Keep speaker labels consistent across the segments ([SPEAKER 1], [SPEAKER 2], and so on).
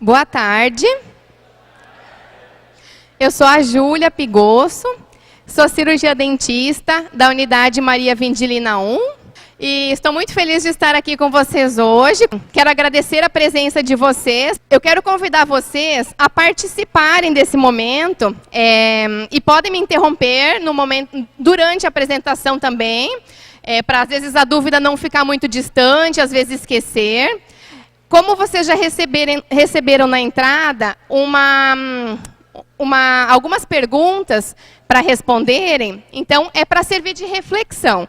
[SPEAKER 1] Boa tarde. Eu sou a Júlia Pigosso, sou cirurgia dentista da unidade Maria Vindilina 1 e estou muito feliz de estar aqui com vocês hoje. Quero agradecer a presença de vocês. Eu quero convidar vocês a participarem desse momento e podem me interromper no momento, durante a apresentação também, para às vezes a dúvida não ficar muito distante, às vezes esquecer. Como vocês já receberam na entrada algumas perguntas para responderem, então é para servir de reflexão.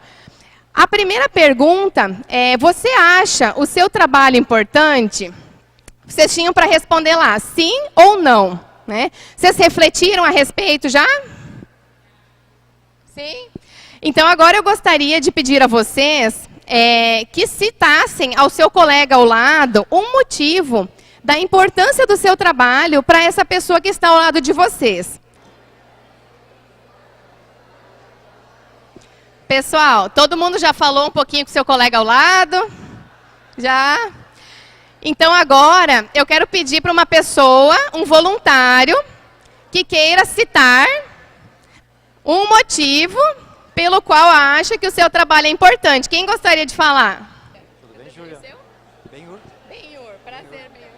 [SPEAKER 1] A primeira pergunta é: você acha o seu trabalho importante? Vocês tinham para responder lá, sim ou não, né? Vocês refletiram a respeito já? Sim? Então agora eu gostaria de pedir a vocês que citassem ao seu colega ao lado um motivo da importância do seu trabalho para essa pessoa que está ao lado de vocês. Pessoal, todo mundo já falou um pouquinho com o seu colega ao lado? Já? Então agora eu quero pedir para uma pessoa, um voluntário, que queira citar um motivo pelo qual acha que o seu trabalho é importante. Quem gostaria de falar?
[SPEAKER 2] Tudo bem, Júlia? Benhur.
[SPEAKER 1] Benhur, prazer, Benhur.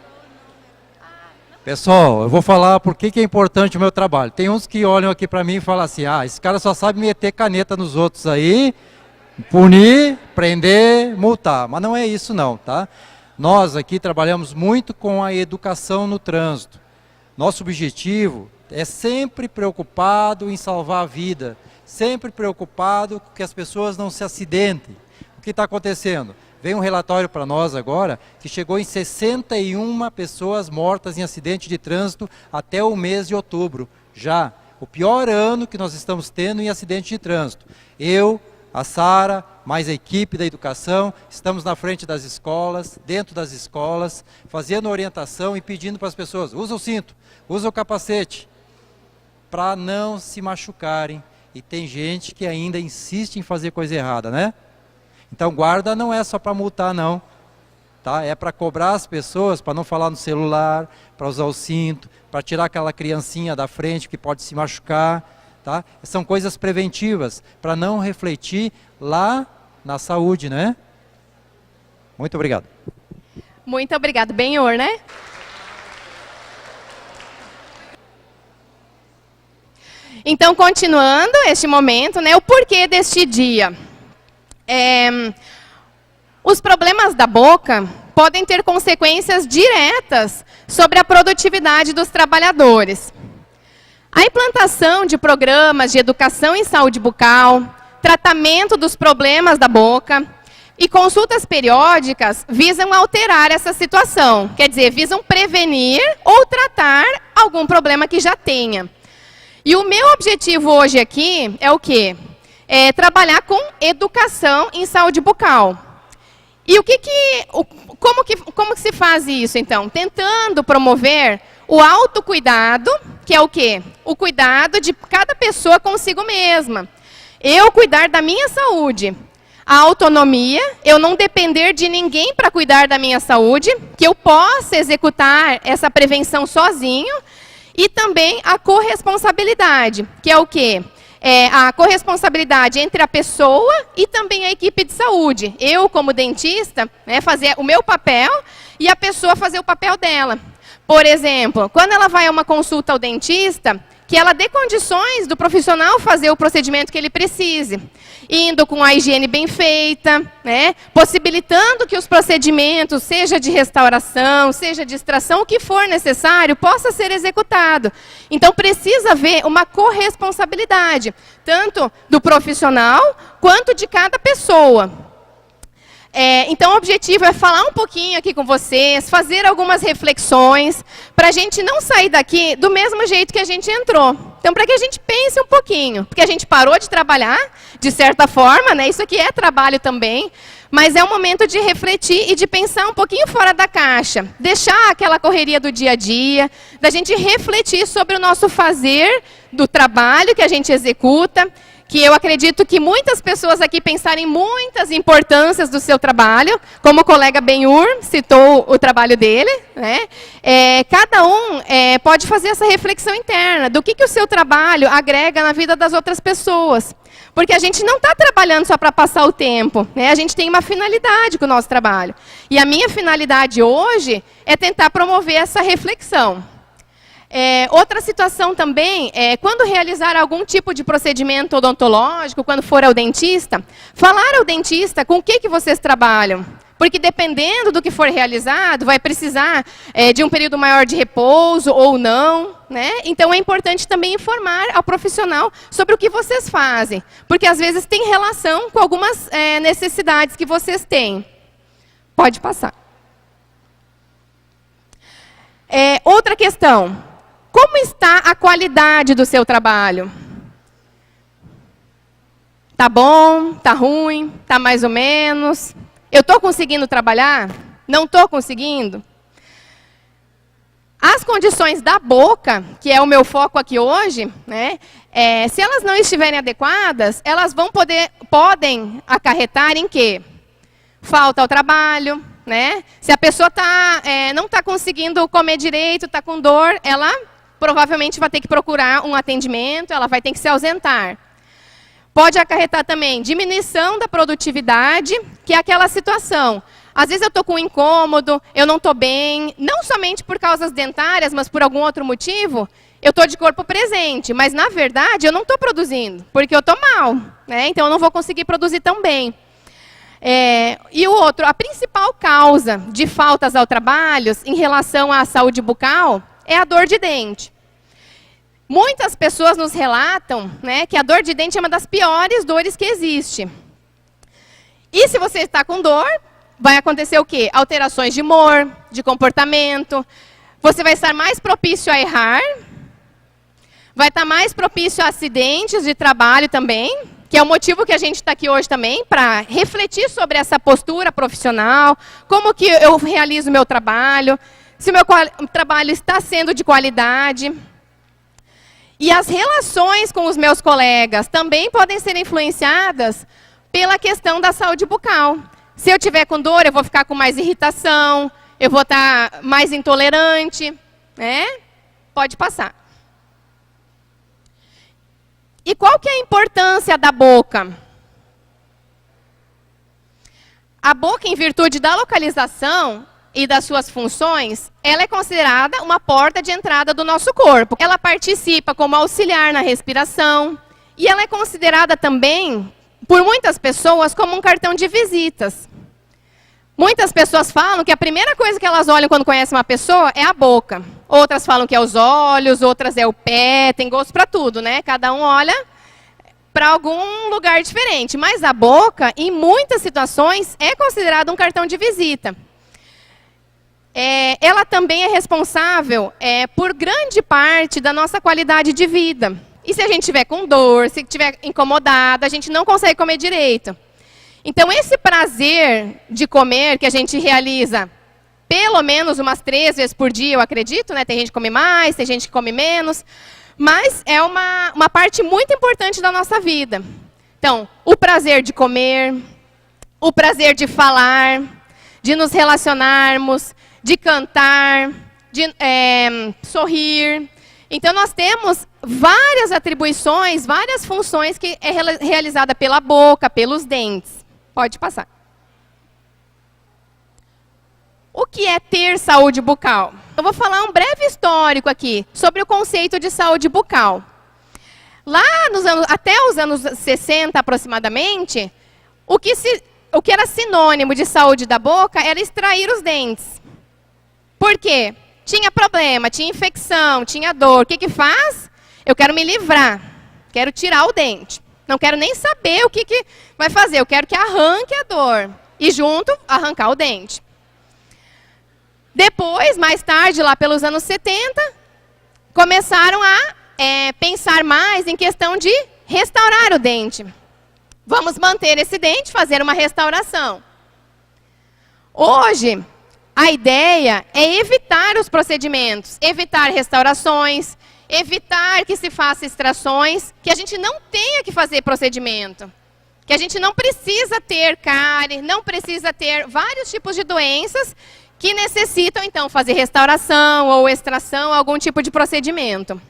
[SPEAKER 2] Pessoal, eu vou falar por que é importante o meu trabalho. Tem uns que olham aqui para mim e falam assim: ah, esse cara só sabe meter caneta nos outros aí, punir, prender, multar. Mas não é isso não, tá? Nós aqui trabalhamos muito com a educação no trânsito. Nosso objetivo é sempre preocupado em salvar a vida, sempre preocupado que as pessoas não se acidentem. O que está acontecendo? Vem um relatório para nós agora que chegou em 61 pessoas mortas em acidente de trânsito até o mês de outubro. Já o pior ano que nós estamos tendo em acidente de trânsito. Eu, a Sara, mais a equipe da educação, estamos na frente das escolas, dentro das escolas, fazendo orientação e pedindo para as pessoas: usa o cinto, usa o capacete, para não se machucarem. E tem gente que ainda insiste em fazer coisa errada, né? Então guarda não é só para multar não, tá? É para cobrar as pessoas, para não falar no celular, para usar o cinto, para tirar aquela criancinha da frente que pode se machucar, tá? São coisas preventivas, para não refletir lá na saúde, né? Muito obrigado.
[SPEAKER 1] Muito obrigado, Benhur, né? Então, continuando este momento, né, o porquê deste dia. Os problemas da boca podem ter consequências diretas sobre a produtividade dos trabalhadores. A implantação de programas de educação em saúde bucal, tratamento dos problemas da boca e consultas periódicas visam alterar essa situação, quer dizer, visam prevenir ou tratar algum problema que já tenha. E o meu objetivo hoje aqui é o quê? É trabalhar com educação em saúde bucal. E como que se faz isso, então? Tentando promover o autocuidado, que é o quê? O cuidado de cada pessoa consigo mesma. Eu cuidar da minha saúde. A autonomia, eu não depender de ninguém para cuidar da minha saúde, que eu possa executar essa prevenção sozinho. E também a corresponsabilidade, que é o quê? A corresponsabilidade entre a pessoa e também a equipe de saúde. Eu, como dentista, né, fazer o meu papel e a pessoa fazer o papel dela. Por exemplo, quando ela vai a uma consulta ao dentista, que ela dê condições do profissional fazer o procedimento que ele precise. Indo com a higiene bem feita, né, possibilitando que os procedimentos, seja de restauração, seja de extração, o que for necessário, possa ser executado. Então precisa haver uma corresponsabilidade, tanto do profissional quanto de cada pessoa. Então o objetivo é falar um pouquinho aqui com vocês, fazer algumas reflexões, para a gente não sair daqui do mesmo jeito que a gente entrou. Então para que a gente pense um pouquinho, porque a gente parou de trabalhar, de certa forma, né? Isso aqui é trabalho também, mas é um momento de refletir e de pensar um pouquinho fora da caixa. Deixar aquela correria do dia a dia, da gente refletir sobre o nosso fazer, do trabalho que a gente executa, que eu acredito que muitas pessoas aqui pensarem muitas importâncias do seu trabalho, como o colega Benhur citou o trabalho dele, né? Cada um pode fazer essa reflexão interna do que o seu trabalho agrega na vida das outras pessoas. Porque a gente não está trabalhando só para passar o tempo, né? A gente tem uma finalidade com o nosso trabalho. E a minha finalidade hoje é tentar promover essa reflexão. Outra situação também é, quando realizar algum tipo de procedimento odontológico, quando for ao dentista, falar ao dentista com o que vocês trabalham. Porque dependendo do que for realizado, vai precisar de um período maior de repouso ou não, né? Então é importante também informar ao profissional sobre o que vocês fazem. Porque às vezes tem relação com algumas necessidades que vocês têm. Pode passar. Outra questão. Como está a qualidade do seu trabalho? Tá bom? Tá ruim? Tá mais ou menos? Eu estou conseguindo trabalhar? Não estou conseguindo? As condições da boca, que é o meu foco aqui hoje, né, se elas não estiverem adequadas, elas podem acarretar em quê? Falta ao trabalho, né? Se a pessoa não está conseguindo comer direito, está com dor, ela provavelmente vai ter que procurar um atendimento, ela vai ter que se ausentar. Pode acarretar também diminuição da produtividade, que é aquela situação. Às vezes eu estou com um incômodo, eu não estou bem, não somente por causas dentárias, mas por algum outro motivo, eu estou de corpo presente, mas na verdade eu não estou produzindo, porque eu estou mal, né? Então eu não vou conseguir produzir tão bem. E o outro, a principal causa de faltas ao trabalho em relação à saúde bucal é a dor de dente. Muitas pessoas nos relatam, né, que a dor de dente é uma das piores dores que existe. E se você está com dor, vai acontecer o quê? Alterações de humor, de comportamento. Você vai estar mais propício a errar. Vai estar mais propício a acidentes de trabalho também, que é o motivo que a gente está aqui hoje também, para refletir sobre essa postura profissional, como que eu realizo o meu trabalho, se o meu trabalho está sendo de qualidade. E as relações com os meus colegas também podem ser influenciadas pela questão da saúde bucal. Se eu tiver com dor, eu vou ficar com mais irritação, eu vou estar mais intolerante, né? Pode passar. E qual que é a importância da boca? A boca, em virtude da localização e das suas funções, ela é considerada uma porta de entrada do nosso corpo. Ela participa como auxiliar na respiração e ela é considerada também, por muitas pessoas, como um cartão de visitas. Muitas pessoas falam que a primeira coisa que elas olham quando conhecem uma pessoa é a boca. Outras falam que é os olhos, outras é o pé, tem gosto para tudo, né? Cada um olha para algum lugar diferente. Mas a boca, em muitas situações, é considerada um cartão de visita. Ela também é responsável por grande parte da nossa qualidade de vida. E se a gente estiver com dor, se estiver incomodada, a gente não consegue comer direito. Então, esse prazer de comer que a gente realiza pelo menos umas 3 vezes por dia, eu acredito, né? Tem gente que come mais, tem gente que come menos, mas é uma parte muito importante da nossa vida. Então, o prazer de comer, o prazer de falar, de nos relacionarmos, de cantar, de sorrir. Então, nós temos várias atribuições, várias funções que é realizada pela boca, pelos dentes. Pode passar. O que é ter saúde bucal? Eu vou falar um breve histórico aqui sobre o conceito de saúde bucal. Lá até os anos 60 aproximadamente, o que era sinônimo de saúde da boca era extrair os dentes. Por quê? Tinha problema, tinha infecção, tinha dor. O que faz? Eu quero me livrar, quero tirar o dente. Não quero nem saber o que vai fazer, eu quero que arranque a dor. E junto, arrancar o dente. Depois, mais tarde, lá pelos anos 70, começaram a pensar mais em questão de restaurar o dente. Vamos manter esse dente, fazer uma restauração. Hoje, a ideia é evitar os procedimentos, evitar restaurações, evitar que se faça extrações, que a gente não tenha que fazer procedimento, que a gente não precisa ter cárie, não precisa ter vários tipos de doenças que necessitam, então, fazer restauração ou extração, algum tipo de procedimento.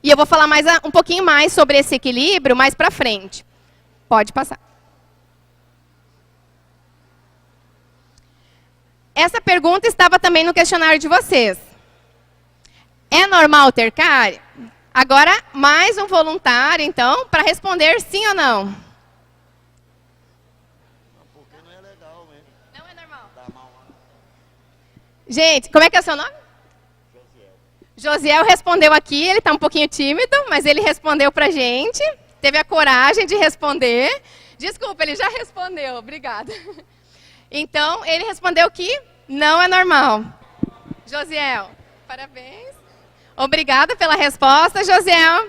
[SPEAKER 1] E eu vou falar um pouquinho mais sobre esse equilíbrio mais para frente. Pode passar. Essa pergunta estava também no questionário de vocês. É normal ter cárie? Agora, mais um voluntário, então, para responder sim ou não.
[SPEAKER 3] Porque não é legal, hein?
[SPEAKER 1] Não é normal.
[SPEAKER 3] Dá mal lá.
[SPEAKER 1] Gente, como é que é o seu nome? Josiel respondeu aqui, ele está um pouquinho tímido, mas ele respondeu para a gente. Teve a coragem de responder. Desculpa, ele já respondeu, obrigada. Então, ele respondeu que não é normal. Josiel, parabéns. Obrigada pela resposta, Josiel.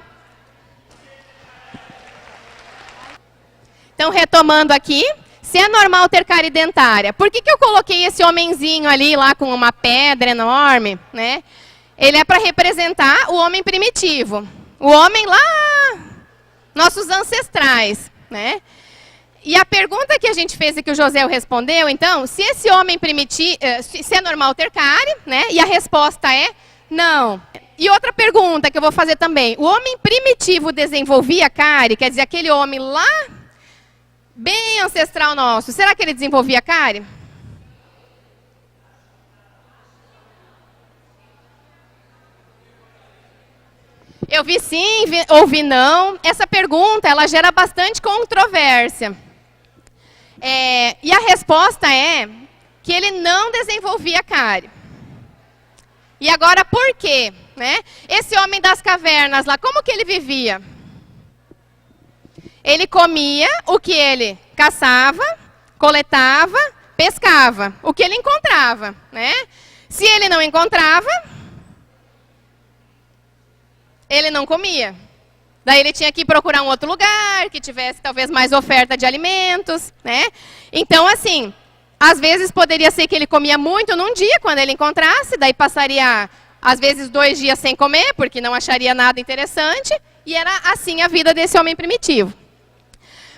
[SPEAKER 1] Então, retomando aqui, se é normal ter cárie dentária, por que eu coloquei esse homenzinho ali, lá com uma pedra enorme, né? Ele é para representar o homem primitivo. O homem lá, nossos ancestrais, né? E a pergunta que a gente fez e que o José respondeu, então, se esse homem primitivo, se é normal ter cárie, né? E a resposta é não. E outra pergunta que eu vou fazer também, o homem primitivo desenvolvia cárie, quer dizer, aquele homem lá, bem ancestral nosso, será que ele desenvolvia cárie? Eu vi sim, ouvi não. Essa pergunta, ela gera bastante controvérsia. E a resposta é que ele não desenvolvia cárie. E agora, por quê? Né? Esse homem das cavernas lá, como que ele vivia? Ele comia o que ele caçava, coletava, pescava, o que ele encontrava, né? Se ele não encontrava, ele não comia. Daí ele tinha que procurar um outro lugar, que tivesse talvez mais oferta de alimentos, né? Então, assim, às vezes poderia ser que ele comia muito num dia, quando ele encontrasse, daí passaria, às vezes, 2 dias sem comer, porque não acharia nada interessante, e era assim a vida desse homem primitivo.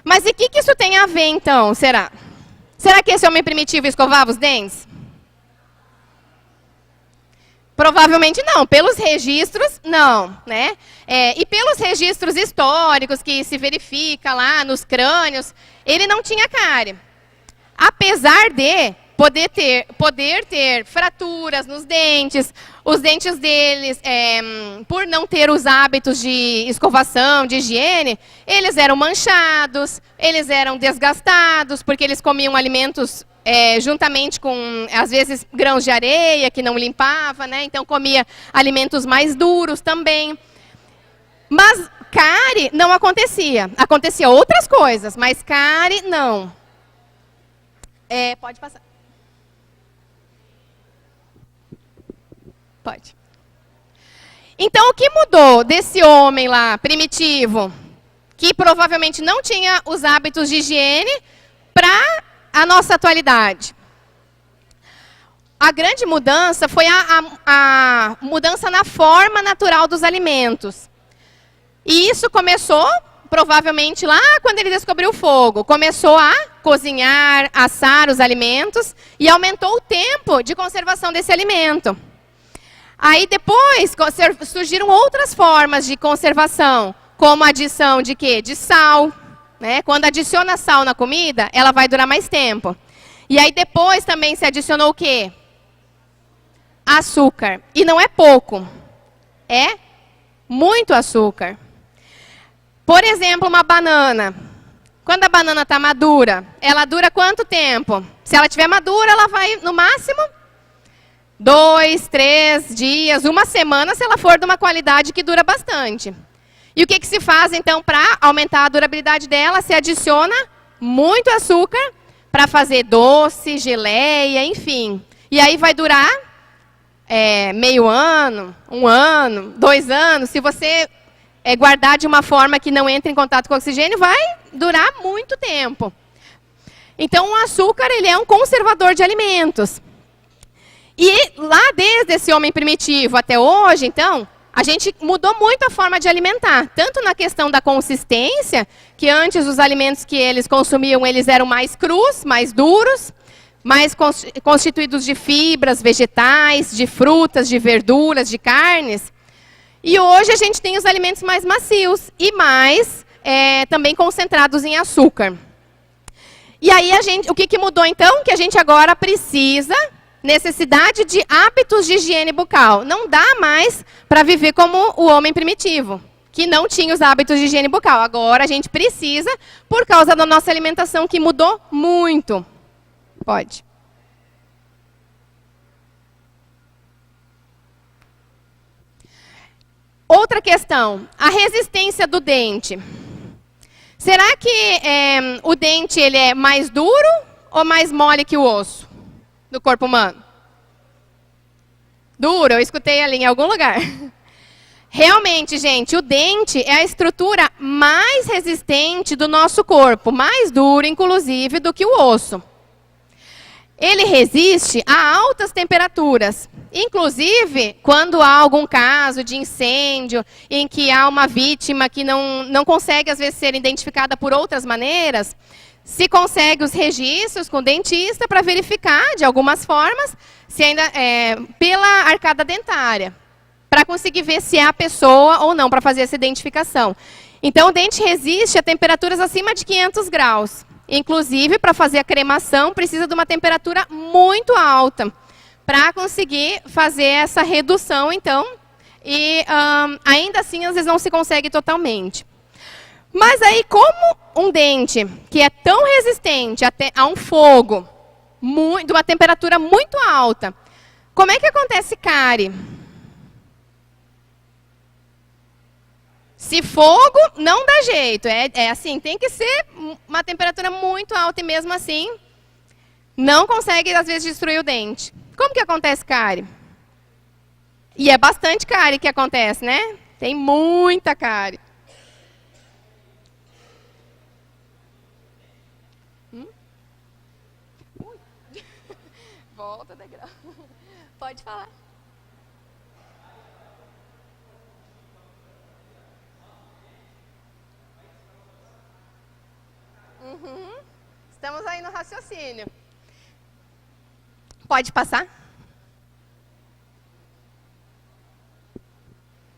[SPEAKER 1] Mas e o que isso tem a ver, então, será? Será que esse homem primitivo escovava os dentes? Provavelmente não, pelos registros, não, né? E pelos registros históricos que se verifica lá nos crânios, ele não tinha cárie. Apesar de poder ter fraturas nos dentes, os dentes deles, por não ter os hábitos de escovação, de higiene, eles eram manchados, eles eram desgastados, porque eles comiam alimentos juntamente com, às vezes, grãos de areia, que não limpava, né? Então comia alimentos mais duros também. Mas cárie não acontecia. Acontecia outras coisas, mas cárie não. Pode passar. Pode. Então, o que mudou desse homem lá, primitivo, que provavelmente não tinha os hábitos de higiene, para a nossa atualidade? A grande mudança foi a mudança na forma natural dos alimentos. E isso começou, provavelmente, lá quando ele descobriu o fogo. Começou a cozinhar, assar os alimentos e aumentou o tempo de conservação desse alimento. Aí depois surgiram outras formas de conservação, como a adição de quê? De sal. Né? Quando adiciona sal na comida, ela vai durar mais tempo. E aí depois também se adicionou o quê? Açúcar. E não é pouco, é muito açúcar. Por exemplo, uma banana. Quando a banana está madura, ela dura quanto tempo? Se ela estiver madura, ela vai, no máximo, 2, 3 dias, 1 semana, se ela for de uma qualidade que dura bastante. E o que se faz, então, para aumentar a durabilidade dela? Se adiciona muito açúcar para fazer doce, geleia, enfim. E aí vai durar meio ano, 1 ano, 2 anos. Se você guardar de uma forma que não entre em contato com o oxigênio, vai durar muito tempo. Então, o açúcar, ele é um conservador de alimentos. E lá desde esse homem primitivo até hoje, então, a gente mudou muito a forma de alimentar, tanto na questão da consistência, que antes os alimentos que eles consumiam, eles eram mais crus, mais duros, mais constituídos de fibras vegetais, de frutas, de verduras, de carnes. E hoje a gente tem os alimentos mais macios e mais também concentrados em açúcar. E aí o que mudou então? Que a gente agora precisa, necessidade de hábitos de higiene bucal. Não dá mais para viver como o homem primitivo, que não tinha os hábitos de higiene bucal. Agora a gente precisa, por causa da nossa alimentação que mudou muito. Pode. Outra questão, a resistência do dente. Será que o dente ele é mais duro ou mais mole que o osso do corpo humano? Duro, eu escutei ali em algum lugar. Realmente, gente, o dente é a estrutura mais resistente do nosso corpo, mais duro, inclusive, do que o osso. Ele resiste a altas temperaturas. Inclusive, quando há algum caso de incêndio, em que há uma vítima que não consegue, às vezes, ser identificada por outras maneiras, se consegue os registros com o dentista para verificar, de algumas formas, se ainda pela arcada dentária, para conseguir ver se é a pessoa ou não, para fazer essa identificação. Então, o dente resiste a temperaturas acima de 500 graus. Inclusive, para fazer a cremação, precisa de uma temperatura muito alta, para conseguir fazer essa redução, então, e ainda assim, às vezes, não se consegue totalmente. Mas aí, como um dente que é tão resistente a um fogo, de uma temperatura muito alta, como é que acontece cárie? Se fogo, não dá jeito. É assim, tem que ser uma temperatura muito alta e mesmo assim, não consegue, às vezes, destruir o dente. Como que acontece cárie? E é bastante cárie que acontece, né? Tem muita cárie. Volta, degrau. Pode falar. Estamos aí no raciocínio. Pode passar?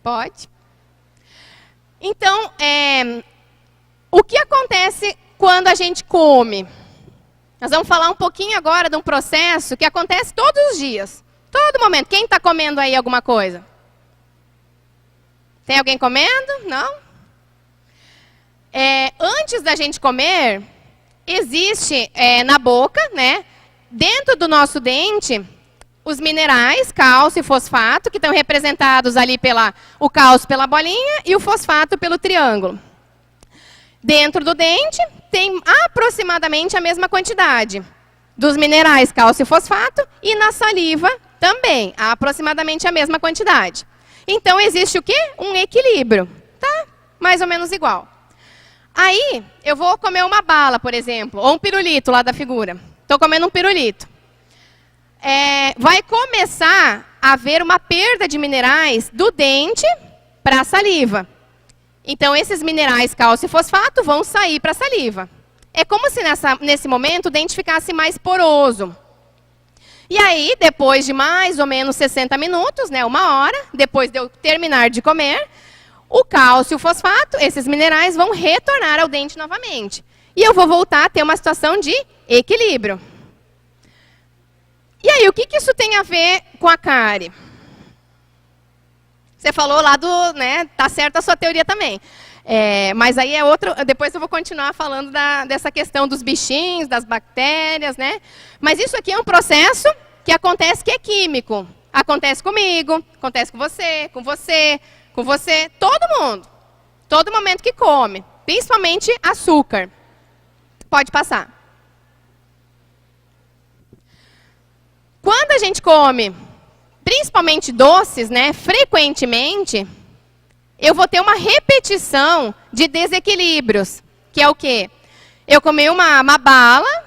[SPEAKER 1] Pode. Então, o que acontece quando a gente come? Nós vamos falar um pouquinho agora de um processo que acontece todos os dias. Todo momento. Quem está comendo aí alguma coisa? Tem alguém comendo? Não? Antes da gente comer, existe na boca, né, dentro do nosso dente, os minerais, cálcio e fosfato, que estão representados ali o cálcio pela bolinha e o fosfato pelo triângulo. Dentro do dente, tem aproximadamente a mesma quantidade dos minerais, cálcio e fosfato, e na saliva também, aproximadamente a mesma quantidade. Então, existe o quê? Um equilíbrio, tá? Mais ou menos igual. Aí, eu vou comer uma bala, por exemplo, ou um pirulito lá da figura. Estou comendo um pirulito. Vai começar a haver uma perda de minerais do dente para a saliva. Então, esses minerais, cálcio e fosfato, vão sair para a saliva. É como se nesse momento o dente ficasse mais poroso. E aí, depois de mais ou menos 60 minutos, né, 1 hora, depois de eu terminar de comer, o cálcio e o fosfato, esses minerais, vão retornar ao dente novamente. E eu vou voltar a ter uma situação de equilíbrio. E aí, o que isso tem a ver com a cárie? Você falou lá né, tá certa a sua teoria também. Mas aí é outro, depois eu vou continuar falando dessa questão dos bichinhos, das bactérias, né? Mas isso aqui é um processo que acontece que é químico. Acontece comigo, acontece com você, com você, todo mundo. Todo momento que come, principalmente açúcar. Pode passar. Quando a gente come, principalmente doces, né, frequentemente, eu vou ter uma repetição de desequilíbrios, que é o quê? Eu comi uma bala,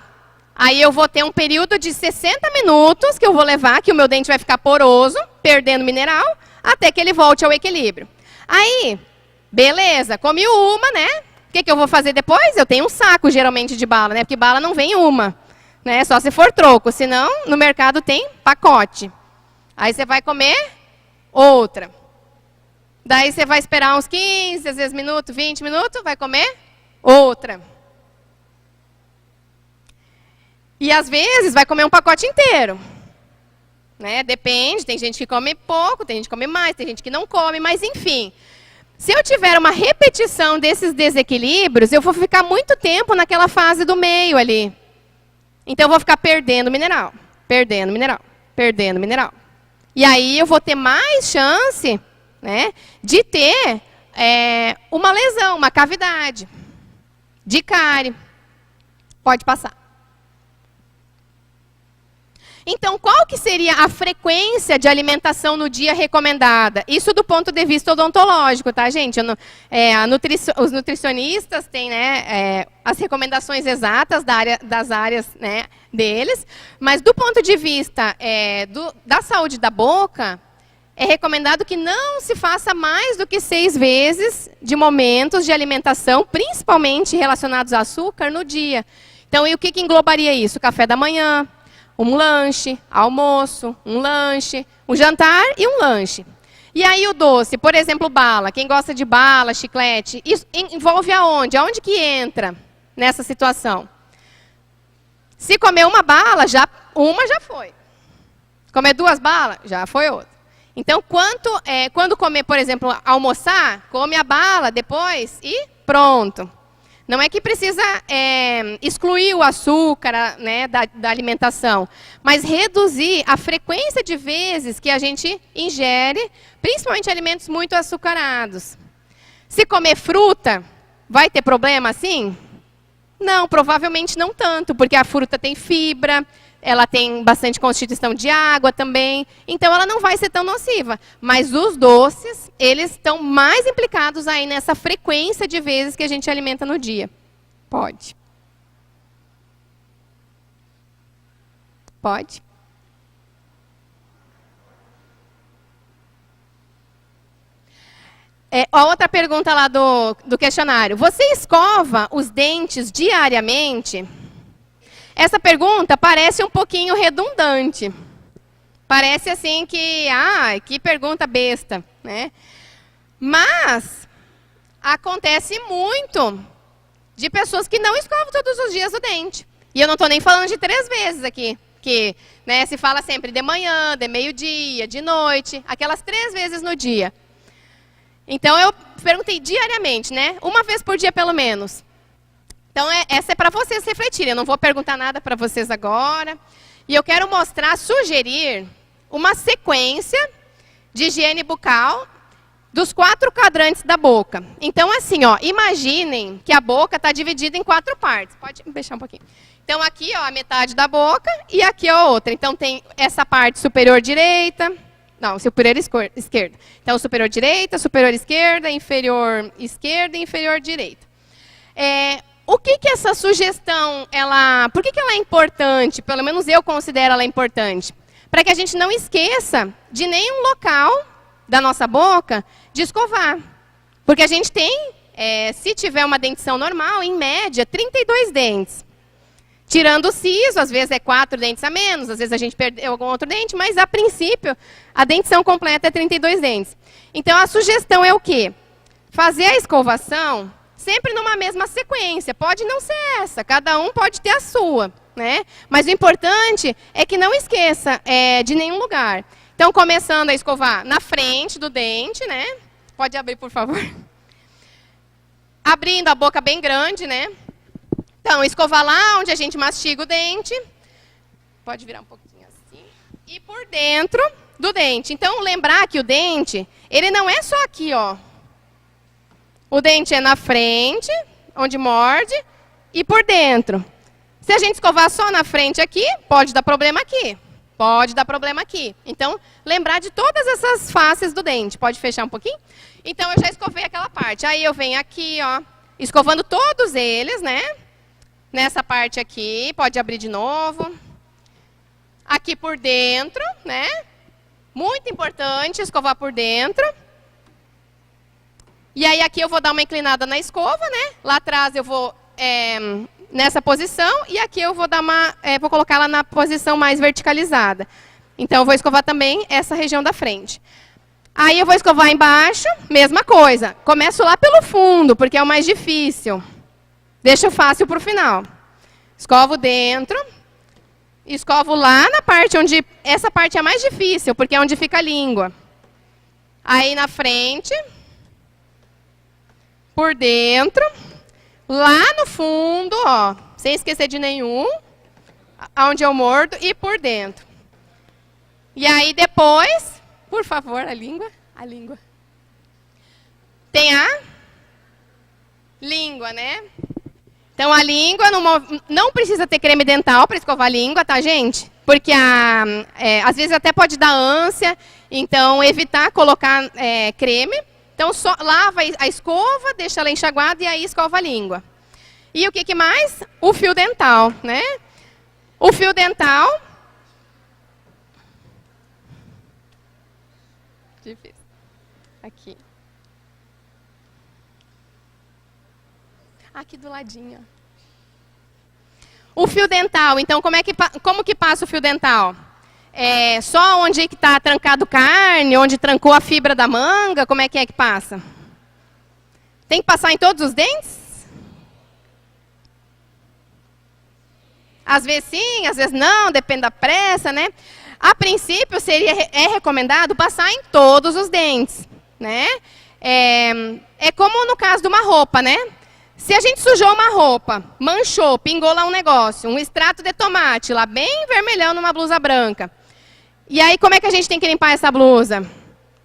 [SPEAKER 1] aí eu vou ter um período de 60 minutos que eu vou levar, que o meu dente vai ficar poroso, perdendo mineral. até que ele volte ao equilíbrio. Aí, beleza, comi uma, né? O que eu vou fazer depois? Eu tenho um saco, geralmente, de bala, né? Porque bala não vem uma, né? Só se for troco, senão no mercado tem pacote. Aí você vai comer outra. Daí você vai esperar uns 15, às vezes minutos, 20 minutos, vai comer outra. E às vezes vai comer um pacote inteiro. Né? Depende, tem gente que come pouco, tem gente que come mais, tem gente que não come, mas enfim. Se eu tiver uma repetição desses desequilíbrios, eu vou ficar muito tempo naquela fase do meio ali. Então eu vou ficar perdendo mineral, perdendo mineral, perdendo mineral. E aí eu vou ter mais chance, né, de ter uma lesão, uma cavidade, de cárie. Pode passar. Então, qual que seria a frequência de alimentação no dia recomendada? Isso do ponto de vista odontológico, tá, gente? Os nutricionistas têm, né, as recomendações exatas das áreas, né, deles, mas do ponto de vista da saúde da boca, é recomendado que não se faça mais do que 6 vezes de momentos de alimentação, principalmente relacionados a açúcar, no dia. Então, e o que englobaria isso? Café da manhã, um lanche, almoço, um lanche, um jantar e um lanche. E aí o doce, por exemplo, bala. Quem gosta de bala, chiclete, isso envolve aonde? Aonde que entra nessa situação? Se comer uma bala, uma já foi. Comer 2 balas, já foi outra. Então, quando comer, por exemplo, almoçar, come a bala depois e pronto. Não é que precisa excluir o açúcar, né, da alimentação, mas reduzir a frequência de vezes que a gente ingere, principalmente alimentos muito açucarados. Se comer fruta, vai ter problema assim? Não, provavelmente não tanto, porque a fruta tem fibra, ela tem bastante constituição de água também, então ela não vai ser tão nociva. Mas os doces, eles estão mais implicados aí nessa frequência de vezes que a gente alimenta no dia. Pode. Pode. A outra pergunta lá do questionário. Você escova os dentes diariamente? Essa pergunta parece um pouquinho redundante. Parece assim que pergunta besta, né? Mas acontece muito de pessoas que não escovam todos os dias o dente. E eu não estou nem falando de 3 vezes aqui, que, né, se fala sempre de manhã, de meio-dia, de noite, aquelas 3 vezes no dia. Então eu perguntei diariamente, né? 1 vez por dia pelo menos. Então, essa é para vocês refletirem. Eu não vou perguntar nada para vocês agora. E eu quero sugerir uma sequência de higiene bucal dos 4 quadrantes da boca. Então, assim, ó, imaginem que a boca está dividida em 4 partes. Pode deixar um pouquinho. Então, aqui, ó, a metade da boca e aqui a outra. Então, tem essa parte superior direita. Não, superior esquerda. Então, superior direita, superior esquerda, inferior esquerda e inferior direita. O que essa sugestão, por que ela é importante? Pelo menos eu considero ela importante. Para que a gente não esqueça de nenhum local da nossa boca de escovar. Porque a gente tem, se tiver uma dentição normal, em média, 32 dentes. Tirando o siso, às vezes 4 dentes a menos, às vezes a gente perdeu algum outro dente, mas a princípio, a dentição completa é 32 dentes. Então a sugestão é o quê? Fazer a escovação sempre numa mesma sequência. Pode não ser essa, cada um pode ter a sua, né? Mas o importante é que não esqueça de nenhum lugar. Então, começando a escovar na frente do dente, né? Pode abrir, por favor. Abrindo a boca bem grande, né? Então, escovar lá onde a gente mastiga o dente. Pode virar um pouquinho assim. E por dentro do dente. Então, lembrar que o dente, ele não é só aqui, ó. O dente é na frente, onde morde, e por dentro. Se a gente escovar só na frente aqui, pode dar problema aqui. Pode dar problema aqui. Então, lembrar de todas essas faces do dente. Pode fechar um pouquinho? Então, eu já escovei aquela parte. Aí eu venho aqui, ó, escovando todos eles, né? Nessa parte aqui, pode abrir de novo. Aqui por dentro, né? Muito importante escovar por dentro. E aí aqui eu vou dar uma inclinada na escova, né? Lá atrás eu vou nessa posição e aqui eu vou dar vou colocar ela na posição mais verticalizada. Então eu vou escovar também essa região da frente. Aí eu vou escovar embaixo, mesma coisa. Começo lá pelo fundo, porque é o mais difícil. Deixo fácil para o final. Escovo dentro. Escovo lá na parte onde... Essa parte é a mais difícil, porque é onde fica a língua. Aí na frente. Por dentro. Lá no fundo, ó. Sem esquecer de nenhum. Onde eu mordo. E por dentro. E aí depois... Por favor, a língua. A língua. Tem a língua, né? Então, a língua, não precisa ter creme dental para escovar a língua, tá, gente? Porque, às vezes, até pode dar ânsia, então, evitar colocar creme. Então, só lava a escova, deixa ela enxaguada e aí escova a língua. E o que mais? O fio dental, né? O fio dental... Difícil. Aqui. Aqui do ladinho. O fio dental, então, como que passa o fio dental? Só onde que está trancado carne, onde trancou a fibra da manga, como é que passa? Tem que passar em todos os dentes? Às vezes sim, às vezes não, depende da pressa, né? A princípio, é recomendado passar em todos os dentes, né? É como no caso de uma roupa, né? Se a gente sujou uma roupa, manchou, pingou lá um negócio, um extrato de tomate, lá bem vermelhão numa blusa branca. E aí, como é que a gente tem que limpar essa blusa?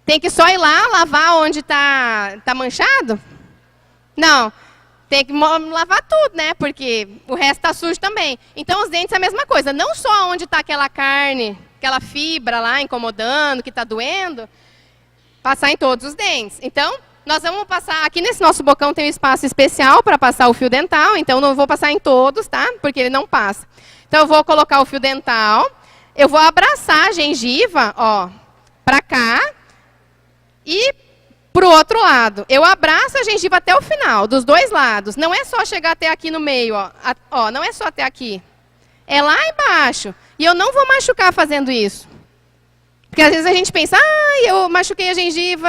[SPEAKER 1] Tem que só ir lá, lavar onde tá manchado? Não. Tem que lavar tudo, né? Porque o resto está sujo também. Então, os dentes é a mesma coisa. Não só onde está aquela carne, aquela fibra lá incomodando, que está doendo, passar em todos os dentes. Então, nós vamos passar... Aqui nesse nosso bocão tem um espaço especial para passar o fio dental. Então, não vou passar em todos, tá? Porque ele não passa. Então, eu vou colocar o fio dental. Eu vou abraçar a gengiva, ó, para cá. E... para o outro lado, eu abraço a gengiva até o final, dos dois lados. Não é só chegar até aqui no meio, ó. Não é só até aqui. É lá embaixo. E eu não vou machucar fazendo isso. Porque às vezes a gente pensa, eu machuquei a gengiva.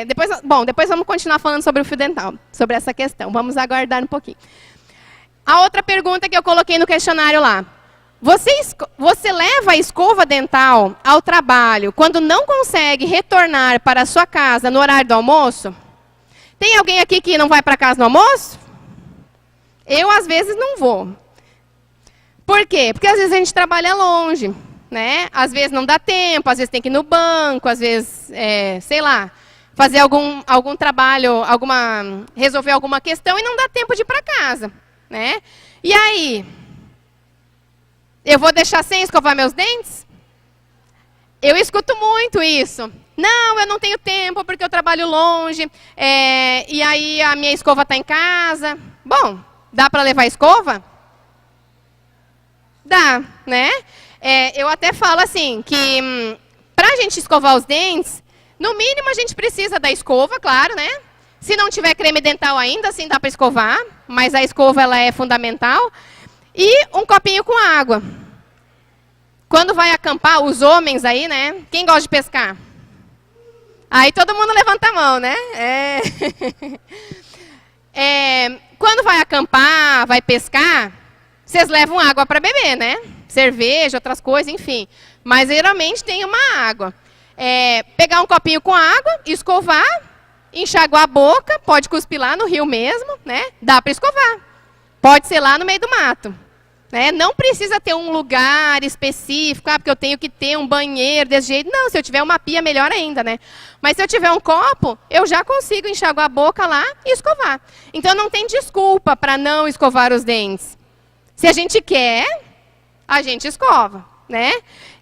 [SPEAKER 1] Depois vamos continuar falando sobre o fio dental, sobre essa questão. Vamos aguardar um pouquinho. A outra pergunta que eu coloquei no questionário lá. Você leva a escova dental ao trabalho quando não consegue retornar para a sua casa no horário do almoço? Tem alguém aqui que não vai para casa no almoço? Eu, às vezes, não vou. Por quê? Porque, às vezes, a gente trabalha longe, né? Às vezes, não dá tempo, às vezes, tem que ir no banco, às vezes, sei lá, fazer algum trabalho, resolver alguma questão e não dá tempo de ir para casa, né? E aí... eu vou deixar sem escovar meus dentes? Eu escuto muito isso. Não, eu não tenho tempo porque eu trabalho longe. E aí a minha escova está em casa. Bom, dá para levar a escova? Dá, né? Eu até falo assim, que para a gente escovar os dentes, no mínimo a gente precisa da escova, claro, né? Se não tiver creme dental ainda, assim dá para escovar. Mas a escova ela é fundamental. E um copinho com água. Quando vai acampar, os homens aí, né? Quem gosta de pescar? Aí todo mundo levanta a mão, né? Quando vai acampar, vai pescar, vocês levam água para beber, né? Cerveja, outras coisas, enfim. Mas geralmente tem uma água. Pegar um copinho com água, escovar, enxaguar a boca, pode cuspir lá no rio mesmo, né? Dá para escovar. Pode ser lá no meio do mato. Né? Não precisa ter um lugar específico, porque eu tenho que ter um banheiro desse jeito. Não, se eu tiver uma pia, melhor ainda, né? Mas se eu tiver um copo, eu já consigo enxaguar a boca lá e escovar. Então, não tem desculpa para não escovar os dentes. Se a gente quer, a gente escova, né?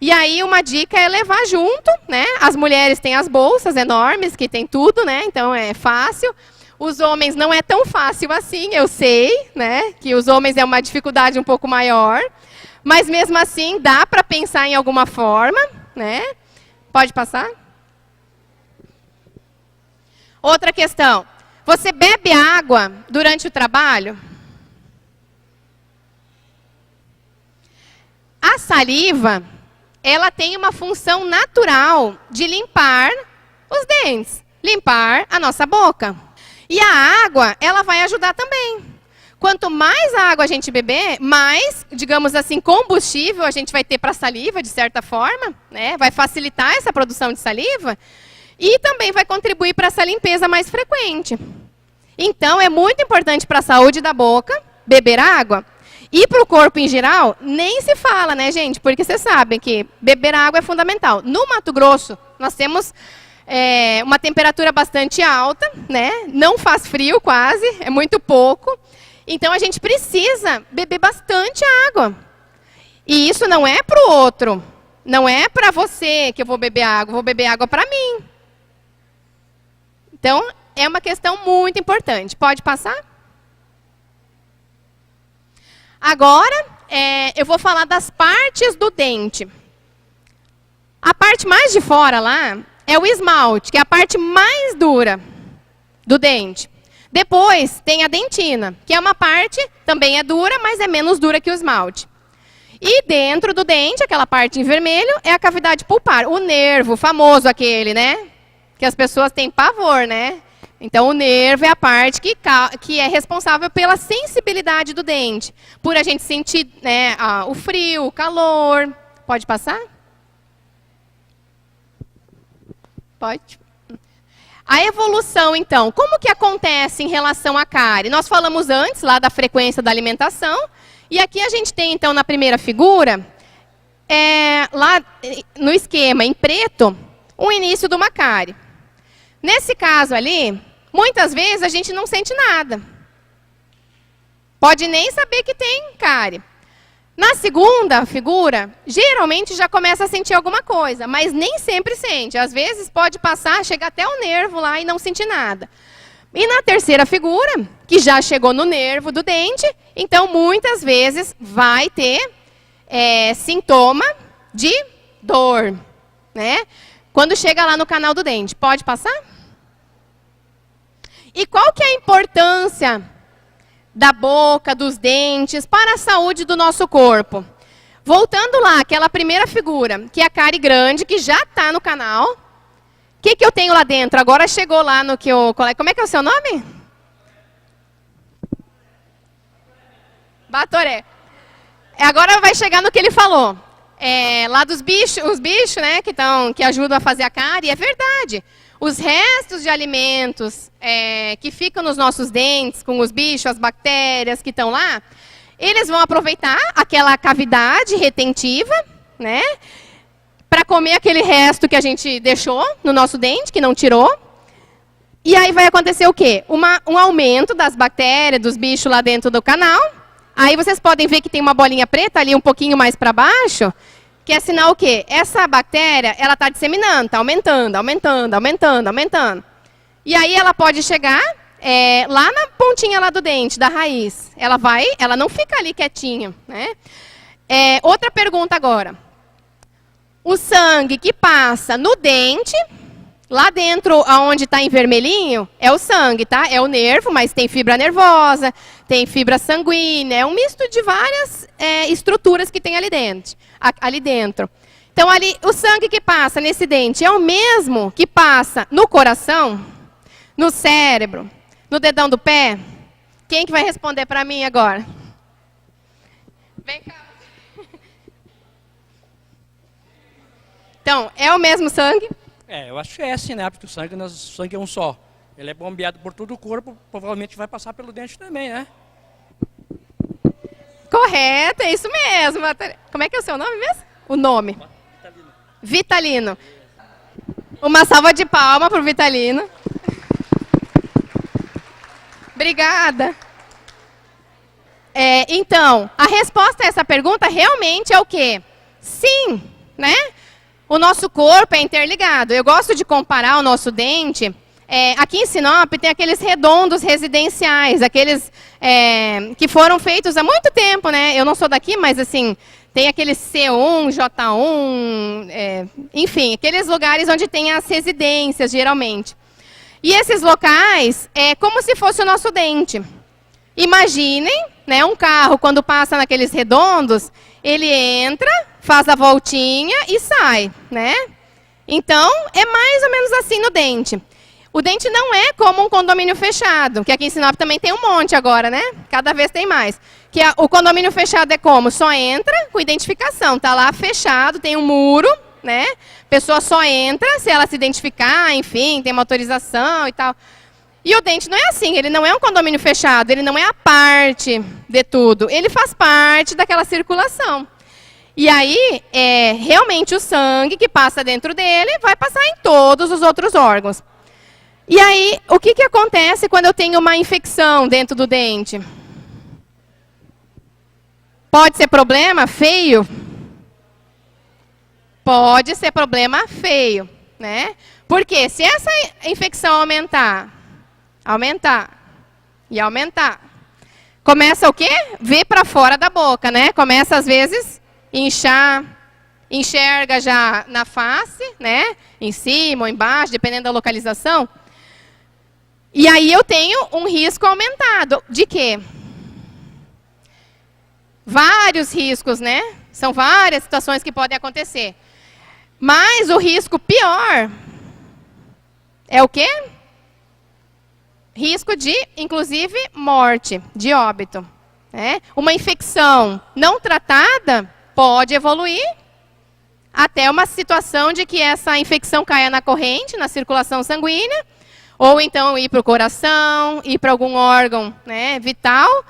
[SPEAKER 1] E aí, uma dica é levar junto, né? As mulheres têm as bolsas enormes, que tem tudo, né? Então, é fácil. Os homens não é tão fácil assim, eu sei, né? Que os homens é uma dificuldade um pouco maior. Mas mesmo assim, dá para pensar em alguma forma, né? Pode passar? Outra questão. Você bebe água durante o trabalho? A saliva, ela tem uma função natural de limpar os dentes, limpar a nossa boca. E a água, ela vai ajudar também. Quanto mais água a gente beber, mais, digamos assim, combustível a gente vai ter para a saliva, de certa forma, né? Vai facilitar essa produção de saliva e também vai contribuir para essa limpeza mais frequente. Então, é muito importante para a saúde da boca beber água. E para o corpo em geral, nem se fala, né, gente? Porque vocês sabem que beber água é fundamental. No Mato Grosso, nós temos uma temperatura bastante alta, né? Não faz frio quase, é muito pouco. Então, a gente precisa beber bastante água. E isso não é para o outro. Não é para você que eu vou beber água para mim. Então, é uma questão muito importante. Pode passar? Agora, eu vou falar das partes do dente. A parte mais de fora lá é o esmalte, que é a parte mais dura do dente. Depois tem a dentina, que é uma parte, também é dura, mas é menos dura que o esmalte. E dentro do dente, aquela parte em vermelho, é a cavidade pulpar. O nervo famoso aquele, né? Que as pessoas têm pavor, né? Então, o nervo é a parte que é responsável pela sensibilidade do dente. Por a gente sentir, né, o frio, o calor. Pode passar? Pode. A evolução, então, como que acontece em relação à cárie? Nós falamos antes, lá da frequência da alimentação. E aqui a gente tem, então, na primeira figura, lá no esquema, em preto, o início de uma cárie. Nesse caso ali, muitas vezes a gente não sente nada. Pode nem saber que tem cárie. Na segunda figura, geralmente já começa a sentir alguma coisa, mas nem sempre sente. Às vezes pode passar, chegar até o nervo lá e não sentir nada. E na terceira figura, que já chegou no nervo do dente, então muitas vezes vai ter sintoma de dor, né? Quando chega lá no canal do dente. Pode passar? E qual que é a importância da boca, dos dentes, para a saúde do nosso corpo? Voltando lá, aquela primeira figura, que é a cárie grande, que já está no canal. O que eu tenho lá dentro? Agora chegou lá no que eu... Como é que é o seu nome? Batoré. Agora vai chegar no que ele falou. Lá dos bichos, os bichos, né, que ajudam a fazer a cárie, é verdade. Os restos de alimentos que ficam nos nossos dentes, com os bichos, as bactérias que estão lá, eles vão aproveitar aquela cavidade retentiva, né, para comer aquele resto que a gente deixou no nosso dente, que não tirou. E aí vai acontecer o quê? Um aumento das bactérias, dos bichos lá dentro do canal. Aí vocês podem ver que tem uma bolinha preta ali um pouquinho mais para baixo, que é sinal o quê? Essa bactéria, ela está disseminando, está aumentando, aumentando, aumentando, aumentando. E aí ela pode chegar lá na pontinha lá do dente, da raiz. Ela não fica ali quietinha, né? Outra pergunta agora. O sangue que passa no dente, lá dentro, onde está em vermelhinho, é o sangue, tá? É o nervo, mas tem fibra nervosa, tem fibra sanguínea, é um misto de várias estruturas que tem ali dentro. Então, ali, o sangue que passa nesse dente é o mesmo que passa no coração, no cérebro, no dedão do pé? Quem que vai responder para mim agora? Vem cá. Então, é o mesmo sangue?
[SPEAKER 4] Eu acho que é assim, né? Porque o sangue é um só. Ele é bombeado por todo o corpo, provavelmente vai passar pelo dente também, né?
[SPEAKER 1] Correto, é isso mesmo. Como é que é o seu nome mesmo? O nome?
[SPEAKER 4] Vitalino.
[SPEAKER 1] Vitalino. Uma salva de palmas para o Vitalino. Obrigada. Então, a resposta a essa pergunta realmente é o quê? Sim, né? O nosso corpo é interligado. Eu gosto de comparar o nosso dente. Aqui em Sinop tem aqueles redondos residenciais, aqueles que foram feitos há muito tempo, né? Eu não sou daqui, mas assim, tem aqueles C1, J1, enfim, aqueles lugares onde tem as residências, geralmente. E esses locais é como se fosse o nosso dente. Imaginem, né, um carro, quando passa naqueles redondos, ele entra, faz a voltinha e sai, né? Então, é mais ou menos assim no dente. O dente não é como um condomínio fechado, que aqui em Sinop também tem um monte agora, né? Cada vez tem mais. O condomínio fechado é como? Só entra com identificação, tá lá fechado, tem um muro, né? A pessoa só entra se ela se identificar, enfim, tem uma autorização e tal. E o dente não é assim, ele não é um condomínio fechado, ele não é a parte de tudo, ele faz parte daquela circulação. E aí, realmente o sangue que passa dentro dele vai passar em todos os outros órgãos. E aí, o que acontece quando eu tenho uma infecção dentro do dente? Pode ser problema feio? Pode ser problema feio, né? Porque se essa infecção aumentar e aumentar, começa o quê? Ver para fora da boca, né? Começa, às vezes, inchar, enxerga já na face, né? Em cima ou embaixo, dependendo da localização. E aí eu tenho um risco aumentado. De quê? Vários riscos, né? São várias situações que podem acontecer. Mas o risco pior é o quê? Risco de, inclusive, morte, de óbito. Né? Uma infecção não tratada pode evoluir até uma situação de que essa infecção caia na corrente, na circulação sanguínea, ou então ir para o coração, ir para algum órgão, né, vital,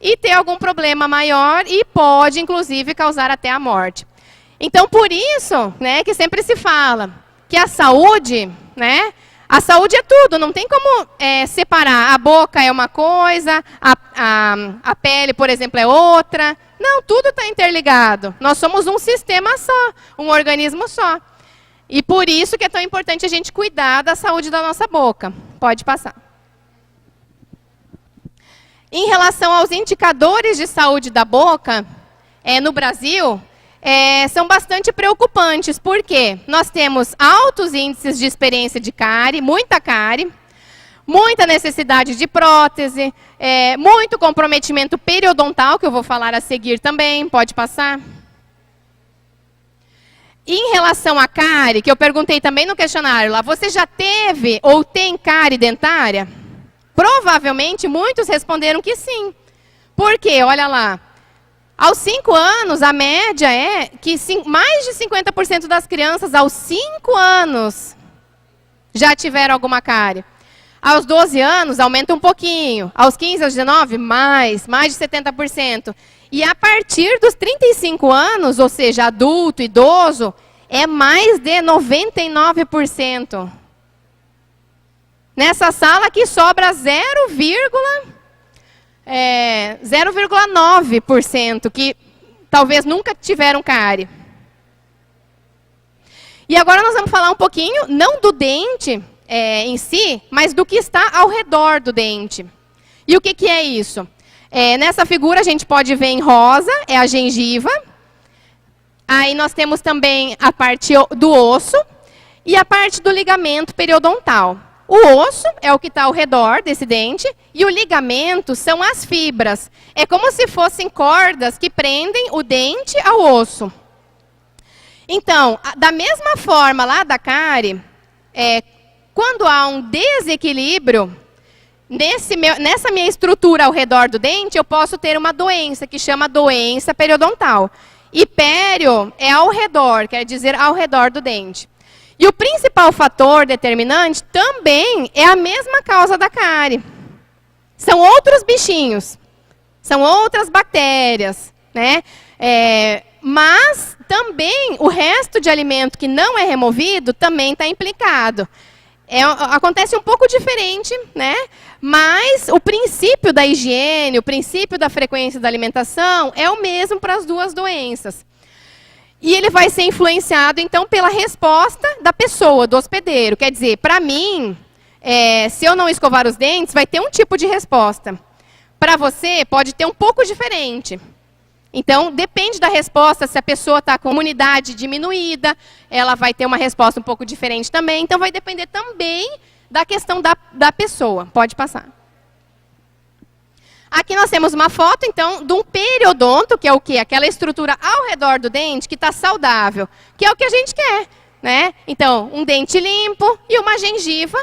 [SPEAKER 1] e ter algum problema maior e pode, inclusive, causar até a morte. Então, por isso, né, que sempre se fala que a saúde, né, a saúde é tudo, não tem como separar. A boca é uma coisa, a pele, por exemplo, é outra. Não, tudo está interligado. Nós somos um sistema só, um organismo só. E por isso que é tão importante a gente cuidar da saúde da nossa boca. Pode passar. Em relação aos indicadores de saúde da boca, no Brasil, são bastante preocupantes. Por quê? Nós temos altos índices de experiência de cárie, muita necessidade de prótese, muito comprometimento periodontal, que eu vou falar a seguir também. Pode passar. Em relação à cárie, que eu perguntei também no questionário lá, você já teve ou tem cárie dentária? Provavelmente muitos responderam que sim. Por quê? Olha lá. Aos 5 anos, a média é que mais de 50% das crianças aos 5 anos já tiveram alguma cárie. Aos 12 anos, aumenta um pouquinho. Aos 15, aos 19, mais de 70%. E a partir dos 35 anos, ou seja, adulto, idoso, é mais de 99%. Nessa sala aqui sobra 0,9% que talvez nunca tiveram cárie. E agora nós vamos falar um pouquinho, não do dente em si, mas do que está ao redor do dente. E o que é isso? Nessa figura a gente pode ver em rosa, é a gengiva. Aí nós temos também a parte do osso e a parte do ligamento periodontal. O osso é o que está ao redor desse dente e o ligamento são as fibras. É como se fossem cordas que prendem o dente ao osso. Então, da mesma forma lá da cárie, quando há um desequilíbrio nessa minha estrutura ao redor do dente, eu posso ter uma doença que chama doença periodontal. E pério é ao redor, quer dizer ao redor do dente. E o principal fator determinante também é a mesma causa da cárie. São outros bichinhos, são outras bactérias, né? Mas também o resto de alimento que não é removido também está implicado. Acontece um pouco diferente, né? Mas o princípio da higiene, o princípio da frequência da alimentação é o mesmo para as duas doenças. E ele vai ser influenciado, então, pela resposta da pessoa, do hospedeiro. Quer dizer, para mim, se eu não escovar os dentes, vai ter um tipo de resposta. Para você, pode ter um pouco diferente. Então, depende da resposta, se a pessoa está com imunidade diminuída, ela vai ter uma resposta um pouco diferente também. Então, vai depender também da questão da pessoa. Pode passar. Aqui nós temos uma foto, então, de um periodonto, que é o quê? Aquela estrutura ao redor do dente que está saudável, que é o que a gente quer, né? Então, um dente limpo e uma gengiva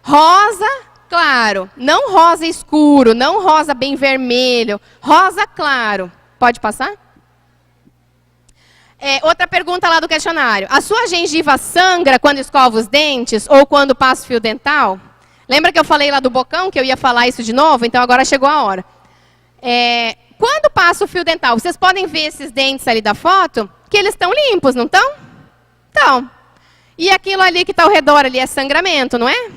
[SPEAKER 1] rosa claro. Não rosa escuro, não rosa bem vermelho, rosa claro. Pode passar? Outra pergunta lá do questionário. A sua gengiva sangra quando escova os dentes ou quando passa o fio dental? Lembra que eu falei lá do bocão, que eu ia falar isso de novo? Então agora chegou a hora. Quando passa o fio dental, vocês podem ver esses dentes ali da foto, que eles estão limpos, não estão? Estão. E aquilo ali que está ao redor ali é sangramento, não é?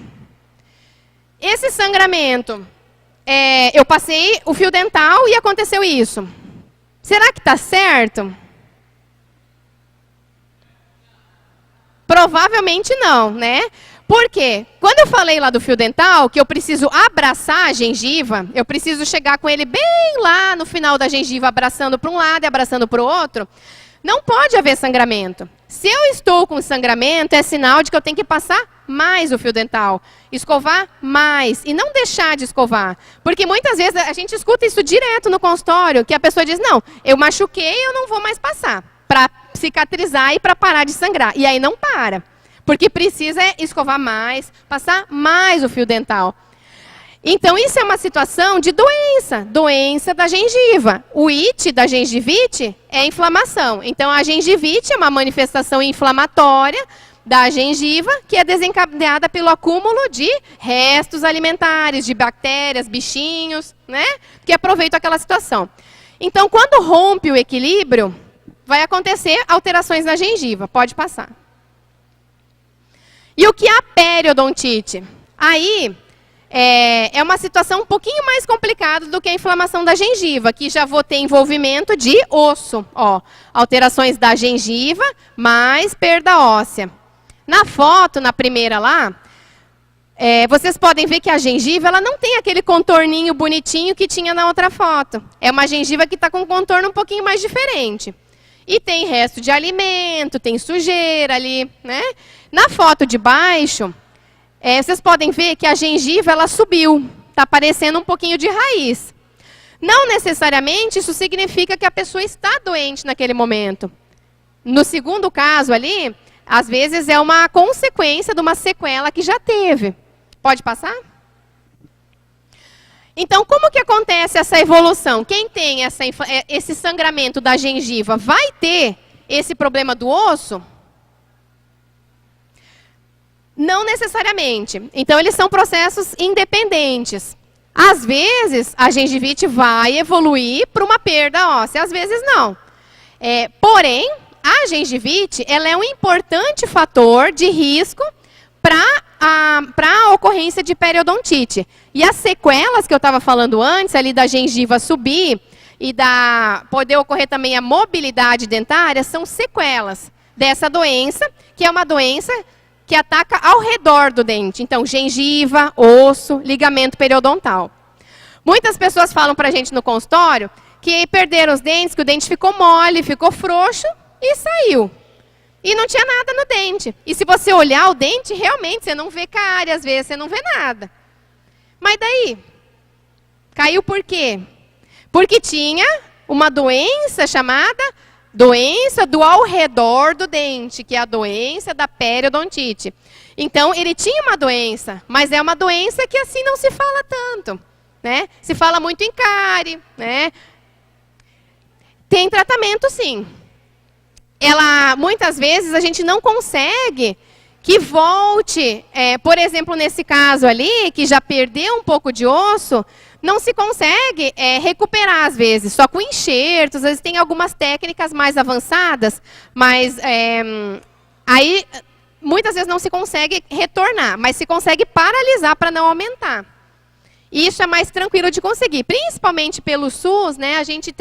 [SPEAKER 1] Esse sangramento, eu passei o fio dental e aconteceu isso. Será que está certo? Provavelmente não, né? Por quê? Quando eu falei lá do fio dental, que eu preciso abraçar a gengiva, eu preciso chegar com ele bem lá no final da gengiva, abraçando para um lado e abraçando para o outro, não pode haver sangramento. Se eu estou com sangramento, é sinal de que eu tenho que passar mais o fio dental, escovar mais e não deixar de escovar. Porque muitas vezes a gente escuta isso direto no consultório, que a pessoa diz, não, eu machuquei, eu não vou mais passar, para cicatrizar e para parar de sangrar. E aí não para, porque precisa escovar mais, passar mais o fio dental. Então isso é uma situação de doença da gengiva. O it da gengivite é inflamação. Então a gengivite é uma manifestação inflamatória da gengiva, que é desencadeada pelo acúmulo de restos alimentares, de bactérias, bichinhos, né? Que aproveitam aquela situação. Então, quando rompe o equilíbrio, vai acontecer alterações na gengiva. Pode passar. E o que é a periodontite? Aí, é uma situação um pouquinho mais complicada do que a inflamação da gengiva, que já vou ter envolvimento de osso. Ó, alterações da gengiva, mais perda óssea. Na foto, na primeira lá, vocês podem ver que a gengiva ela não tem aquele contorninho bonitinho que tinha na outra foto. É uma gengiva que está com um contorno um pouquinho mais diferente. E tem resto de alimento, tem sujeira ali, né? Na foto de baixo, vocês podem ver que a gengiva ela subiu. Está aparecendo um pouquinho de raiz. Não necessariamente isso significa que a pessoa está doente naquele momento. No segundo caso ali, às vezes é uma consequência de uma sequela que já teve. Pode passar? Então, como que acontece essa evolução? Quem tem esse sangramento da gengiva vai ter esse problema do osso? Não necessariamente. Então, eles são processos independentes. Às vezes, a gengivite vai evoluir para uma perda óssea, às vezes não. Porém, a gengivite ela é um importante fator de risco para a ocorrência de periodontite. E as sequelas que eu estava falando antes, ali da gengiva subir e poder ocorrer também a mobilidade dentária, são sequelas dessa doença, que é uma doença que ataca ao redor do dente. Então, gengiva, osso, ligamento periodontal. Muitas pessoas falam para a gente no consultório que perderam os dentes, que o dente ficou mole, ficou frouxo e saiu. E não tinha nada no dente. E se você olhar o dente, realmente você não vê cárie, às vezes você não vê nada. Mas daí, caiu por quê? Porque tinha uma doença chamada doença do ao redor do dente, que é a doença da periodontite. Então, ele tinha uma doença, mas é uma doença que assim não se fala tanto, né? Se fala muito em cárie, né? Tem tratamento, sim. Muitas vezes a gente não consegue que volte, por exemplo, nesse caso ali, que já perdeu um pouco de osso, não se consegue recuperar às vezes, só com enxertos, às vezes tem algumas técnicas mais avançadas, mas aí muitas vezes não se consegue retornar, mas se consegue paralisar para não aumentar. Isso é mais tranquilo de conseguir, principalmente pelo SUS, né, a gente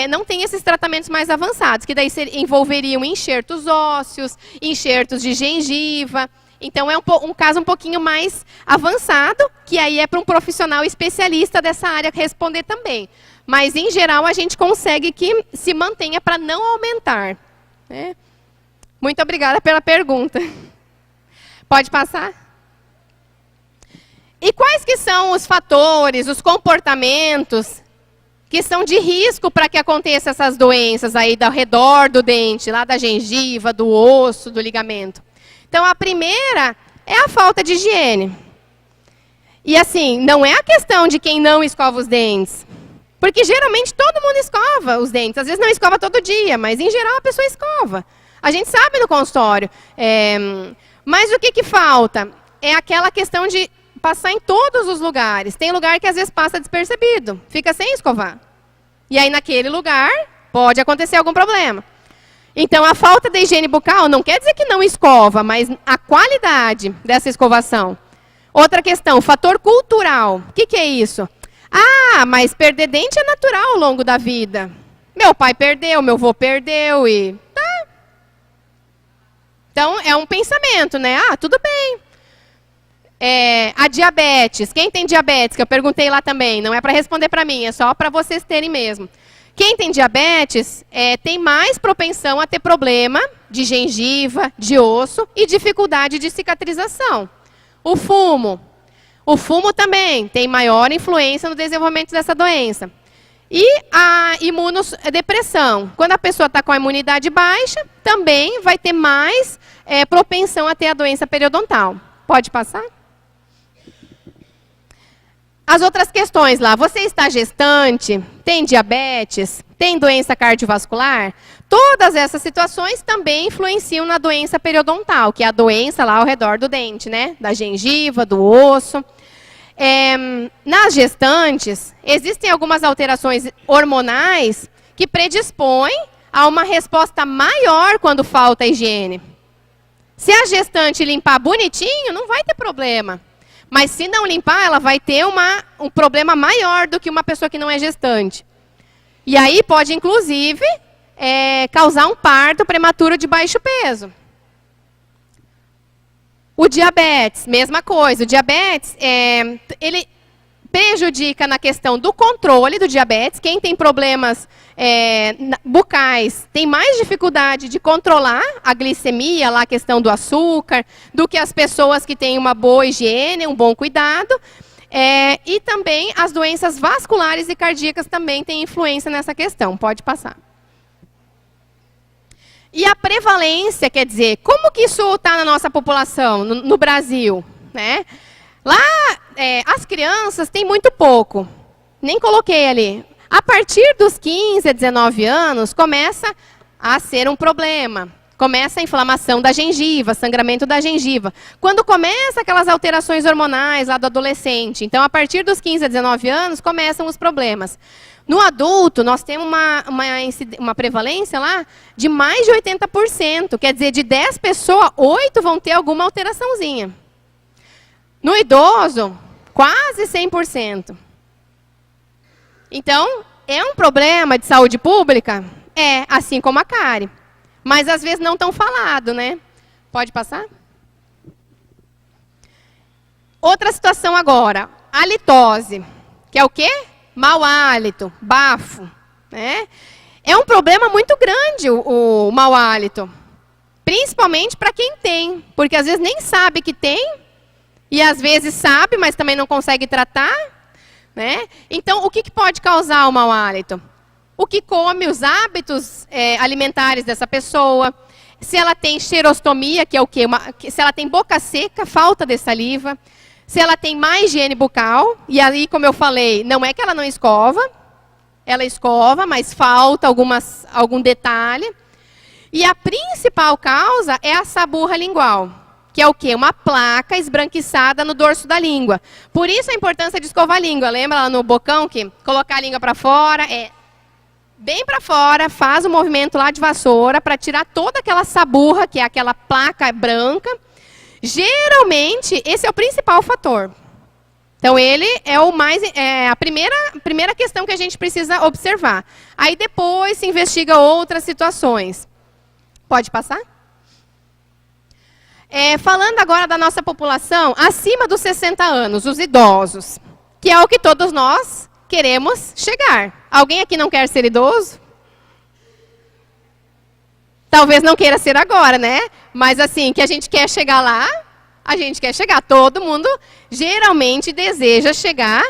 [SPEAKER 1] não tem esses tratamentos mais avançados, que daí envolveriam enxertos ósseos, enxertos de gengiva. Então é um caso um pouquinho mais avançado, que aí é para um profissional especialista dessa área responder também. Mas, em geral, a gente consegue que se mantenha para não aumentar. Né? Muito obrigada pela pergunta. Pode passar? E quais que são os fatores, os comportamentos que são de risco para que aconteçam essas doenças aí ao redor do dente, lá da gengiva, do osso, do ligamento? Então, a primeira é a falta de higiene. E assim, não é a questão de quem não escova os dentes. Porque geralmente todo mundo escova os dentes. Às vezes não escova todo dia, mas em geral a pessoa escova. A gente sabe no consultório. Mas o que falta? É aquela questão de passar em todos os lugares. Tem lugar que às vezes passa despercebido, fica sem escovar. E aí naquele lugar pode acontecer algum problema. Então a falta de higiene bucal não quer dizer que não escova, mas a qualidade dessa escovação. Outra questão, fator cultural. O que é isso? Ah, mas perder dente é natural ao longo da vida. Meu pai perdeu, meu avô perdeu e... Tá. Então, é um pensamento, né? Ah, tudo bem. A diabetes. Quem tem diabetes? Que eu perguntei lá também. Não é para responder para mim, é só para vocês terem mesmo. Quem tem diabetes tem mais propensão a ter problema de gengiva, de osso e dificuldade de cicatrização. O fumo. O fumo também tem maior influência no desenvolvimento dessa doença. E a imunodepressão. Quando a pessoa está com a imunidade baixa, também vai ter mais propensão a ter a doença periodontal. Pode passar? As outras questões lá. Você está gestante? Tem diabetes? Tem doença cardiovascular? Todas essas situações também influenciam na doença periodontal, que é a doença lá ao redor do dente, né? Da gengiva, do osso. Nas gestantes, existem algumas alterações hormonais que predispõem a uma resposta maior quando falta higiene. Se a gestante limpar bonitinho, não vai ter problema. Mas se não limpar, ela vai ter um problema maior do que uma pessoa que não é gestante. E aí pode, inclusive, causar um parto prematuro de baixo peso. O diabetes, mesma coisa. O diabetes, ele prejudica na questão do controle do diabetes. Quem tem problemas bucais tem mais dificuldade de controlar a glicemia, lá a questão do açúcar, do que as pessoas que têm uma boa higiene, um bom cuidado. E também as doenças vasculares e cardíacas também têm influência nessa questão. Pode passar. E a prevalência, quer dizer, como que isso está na nossa população, no Brasil? Né? Lá, as crianças têm muito pouco. Nem coloquei ali. A partir dos 15 a 19 anos, começa a ser um problema. Começa a inflamação da gengiva, sangramento da gengiva. Quando começa aquelas alterações hormonais lá do adolescente. Então, a partir dos 15 a 19 anos, começam os problemas. No adulto, nós temos uma prevalência lá de mais de 80%. Quer dizer, de 10 pessoas, 8 vão ter alguma alteraçãozinha. No idoso, quase 100%. Então, é um problema de saúde pública? É, assim como a cárie. Mas, às vezes, não tão falado, né? Pode passar? Outra situação agora. Halitose, que é o quê? Mau hálito, bafo. Né? É um problema muito grande o mau hálito. Principalmente para quem tem. Porque, às vezes, nem sabe que tem. E, às vezes, sabe, mas também não consegue tratar. Né? Então, o que pode causar o mau hálito? O que come, os hábitos alimentares dessa pessoa, se ela tem xerostomia, que é o quê? Se ela tem boca seca, falta de saliva, se ela tem má higiene bucal, e aí, como eu falei, não é que ela não escova, ela escova, mas falta algum detalhe. E a principal causa é a saburra lingual, que é o quê? Uma placa esbranquiçada no dorso da língua. Por isso a importância de escovar a língua. Lembra lá no bocão que colocar a língua para fora, bem para fora, faz o movimento lá de vassoura para tirar toda aquela saburra, que é aquela placa branca. Geralmente, esse é o principal fator. Então, ele é a primeira questão que a gente precisa observar. Aí, depois, se investiga outras situações. Pode passar? Falando agora da nossa população, acima dos 60 anos, os idosos, que é o que todos nós queremos chegar. Alguém aqui não quer ser idoso? Talvez não queira ser agora, né? Mas assim, que a gente quer chegar lá, a gente quer chegar. Todo mundo geralmente deseja chegar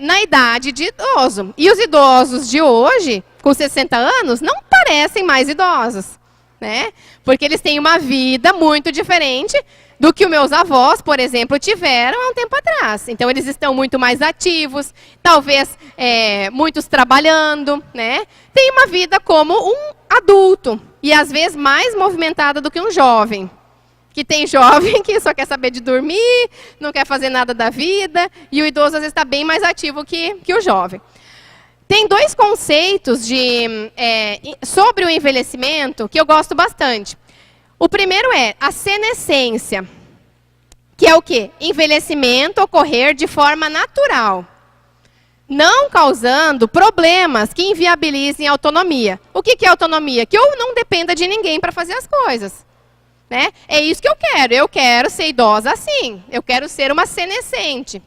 [SPEAKER 1] na idade de idoso. E os idosos de hoje, com 60 anos, não parecem mais idosos, né? Porque eles têm uma vida muito diferente do que os meus avós, por exemplo, tiveram há um tempo atrás. Então, eles estão muito mais ativos, talvez muitos trabalhando, né? Tem uma vida como um adulto, e às vezes mais movimentada do que um jovem. Que tem jovem que só quer saber de dormir, não quer fazer nada da vida, e o idoso às vezes está bem mais ativo que o jovem. Tem dois conceitos sobre o envelhecimento que eu gosto bastante. O primeiro é a senescência, que é o quê? Envelhecimento ocorrer de forma natural, não causando problemas que inviabilizem a autonomia. O que é autonomia? Que eu não dependa de ninguém para fazer as coisas. Né? É isso que eu quero ser idosa assim, eu quero ser uma senescente.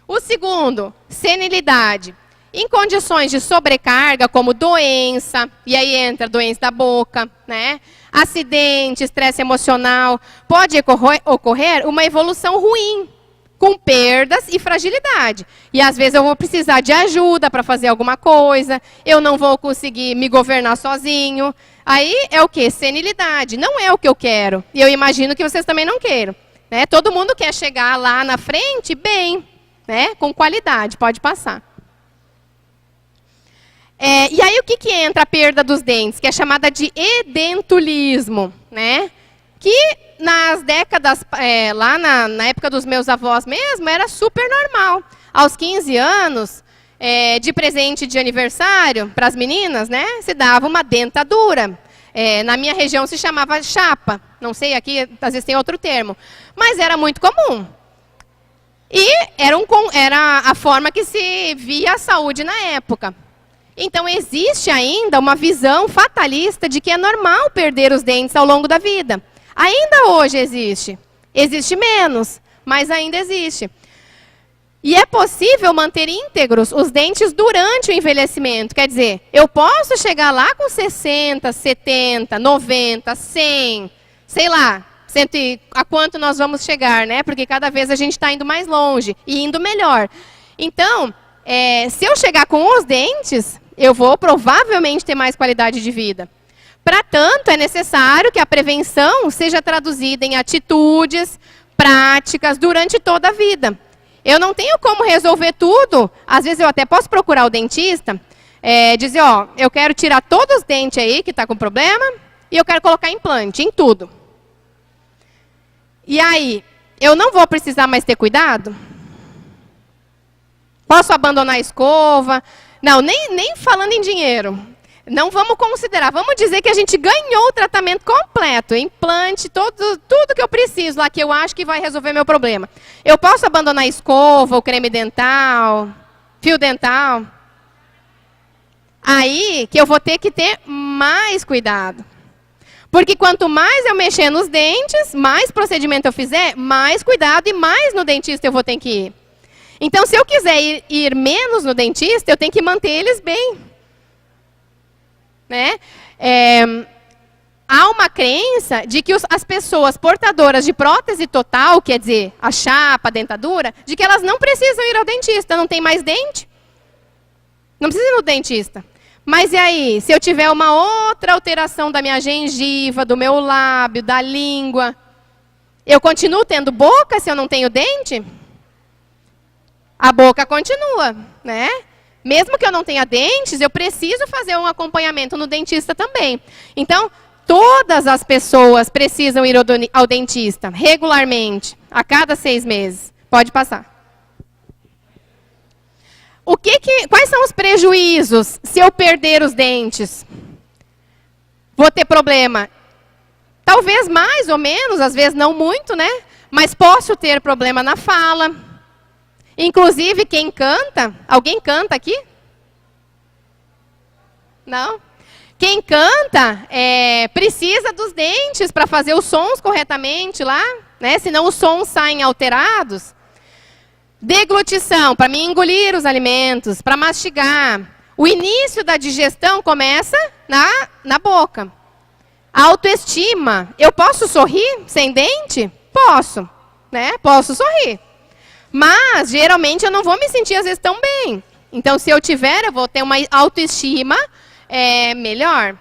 [SPEAKER 1] O segundo, senilidade. Em condições de sobrecarga, como doença, e aí entra doença da boca, né? Acidente, estresse emocional, pode ocorrer uma evolução ruim, com perdas e fragilidade. E às vezes eu vou precisar de ajuda para fazer alguma coisa, eu não vou conseguir me governar sozinho. Aí é o quê? Senilidade. Não é o que eu quero. E eu imagino que vocês também não queiram. Né? Todo mundo quer chegar lá na frente bem, né? Com qualidade, pode passar. E aí o que entra a perda dos dentes? Que é chamada de edentulismo, né? Que nas décadas, lá na época dos meus avós mesmo, era super normal. Aos 15 anos, de presente de aniversário para as meninas, né? Se dava uma dentadura. Na minha região se chamava chapa. Não sei, aqui às vezes tem outro termo. Mas era muito comum. E era a forma que se via a saúde na época. Então, existe ainda uma visão fatalista de que é normal perder os dentes ao longo da vida. Ainda hoje existe. Existe menos, mas ainda existe. E é possível manter íntegros os dentes durante o envelhecimento. Quer dizer, eu posso chegar lá com 60, 70, 90, 100, sei lá, a quanto nós vamos chegar, né? Porque cada vez a gente está indo mais longe e indo melhor. Então, se eu chegar com os dentes, eu vou provavelmente ter mais qualidade de vida. Para tanto, é necessário que a prevenção seja traduzida em atitudes, práticas, durante toda a vida. Eu não tenho como resolver tudo. Às vezes eu até posso procurar o dentista, dizer, ó, eu quero tirar todos os dentes aí que está com problema e eu quero colocar implante em tudo. E aí, eu não vou precisar mais ter cuidado? Posso abandonar a escova? Não, nem falando em dinheiro. Não vamos considerar. Vamos dizer que a gente ganhou o tratamento completo. Implante, tudo que eu preciso lá, que eu acho que vai resolver meu problema. Eu posso abandonar a escova, o creme dental, fio dental? Aí que eu vou ter que ter mais cuidado. Porque quanto mais eu mexer nos dentes, mais procedimento eu fizer, mais cuidado e mais no dentista eu vou ter que ir. Então, se eu quiser ir menos no dentista, eu tenho que manter eles bem. Né? Há uma crença de que as pessoas portadoras de prótese total, quer dizer, a chapa, a dentadura, de que elas não precisam ir ao dentista, não tem mais dente. Não precisa ir no dentista. Mas e aí, se eu tiver uma outra alteração da minha gengiva, do meu lábio, da língua, eu continuo tendo boca se eu não tenho dente? A boca continua, né? Mesmo que eu não tenha dentes, eu preciso fazer um acompanhamento no dentista também. Então, todas as pessoas precisam ir ao dentista, regularmente, a cada 6 meses. Pode passar. Quais são os prejuízos se eu perder os dentes? Vou ter problema. Talvez mais ou menos, às vezes não muito, né? Mas posso ter problema na fala. Inclusive, quem canta, alguém canta aqui? Não? Quem canta precisa dos dentes para fazer os sons corretamente lá, né? Senão os sons saem alterados. Deglutição, para mim engolir os alimentos, para mastigar. O início da digestão começa na boca. A autoestima, eu posso sorrir sem dente? Posso, né? Posso sorrir. Mas, geralmente, eu não vou me sentir, às vezes, tão bem. Então, se eu tiver, eu vou ter uma autoestima melhor.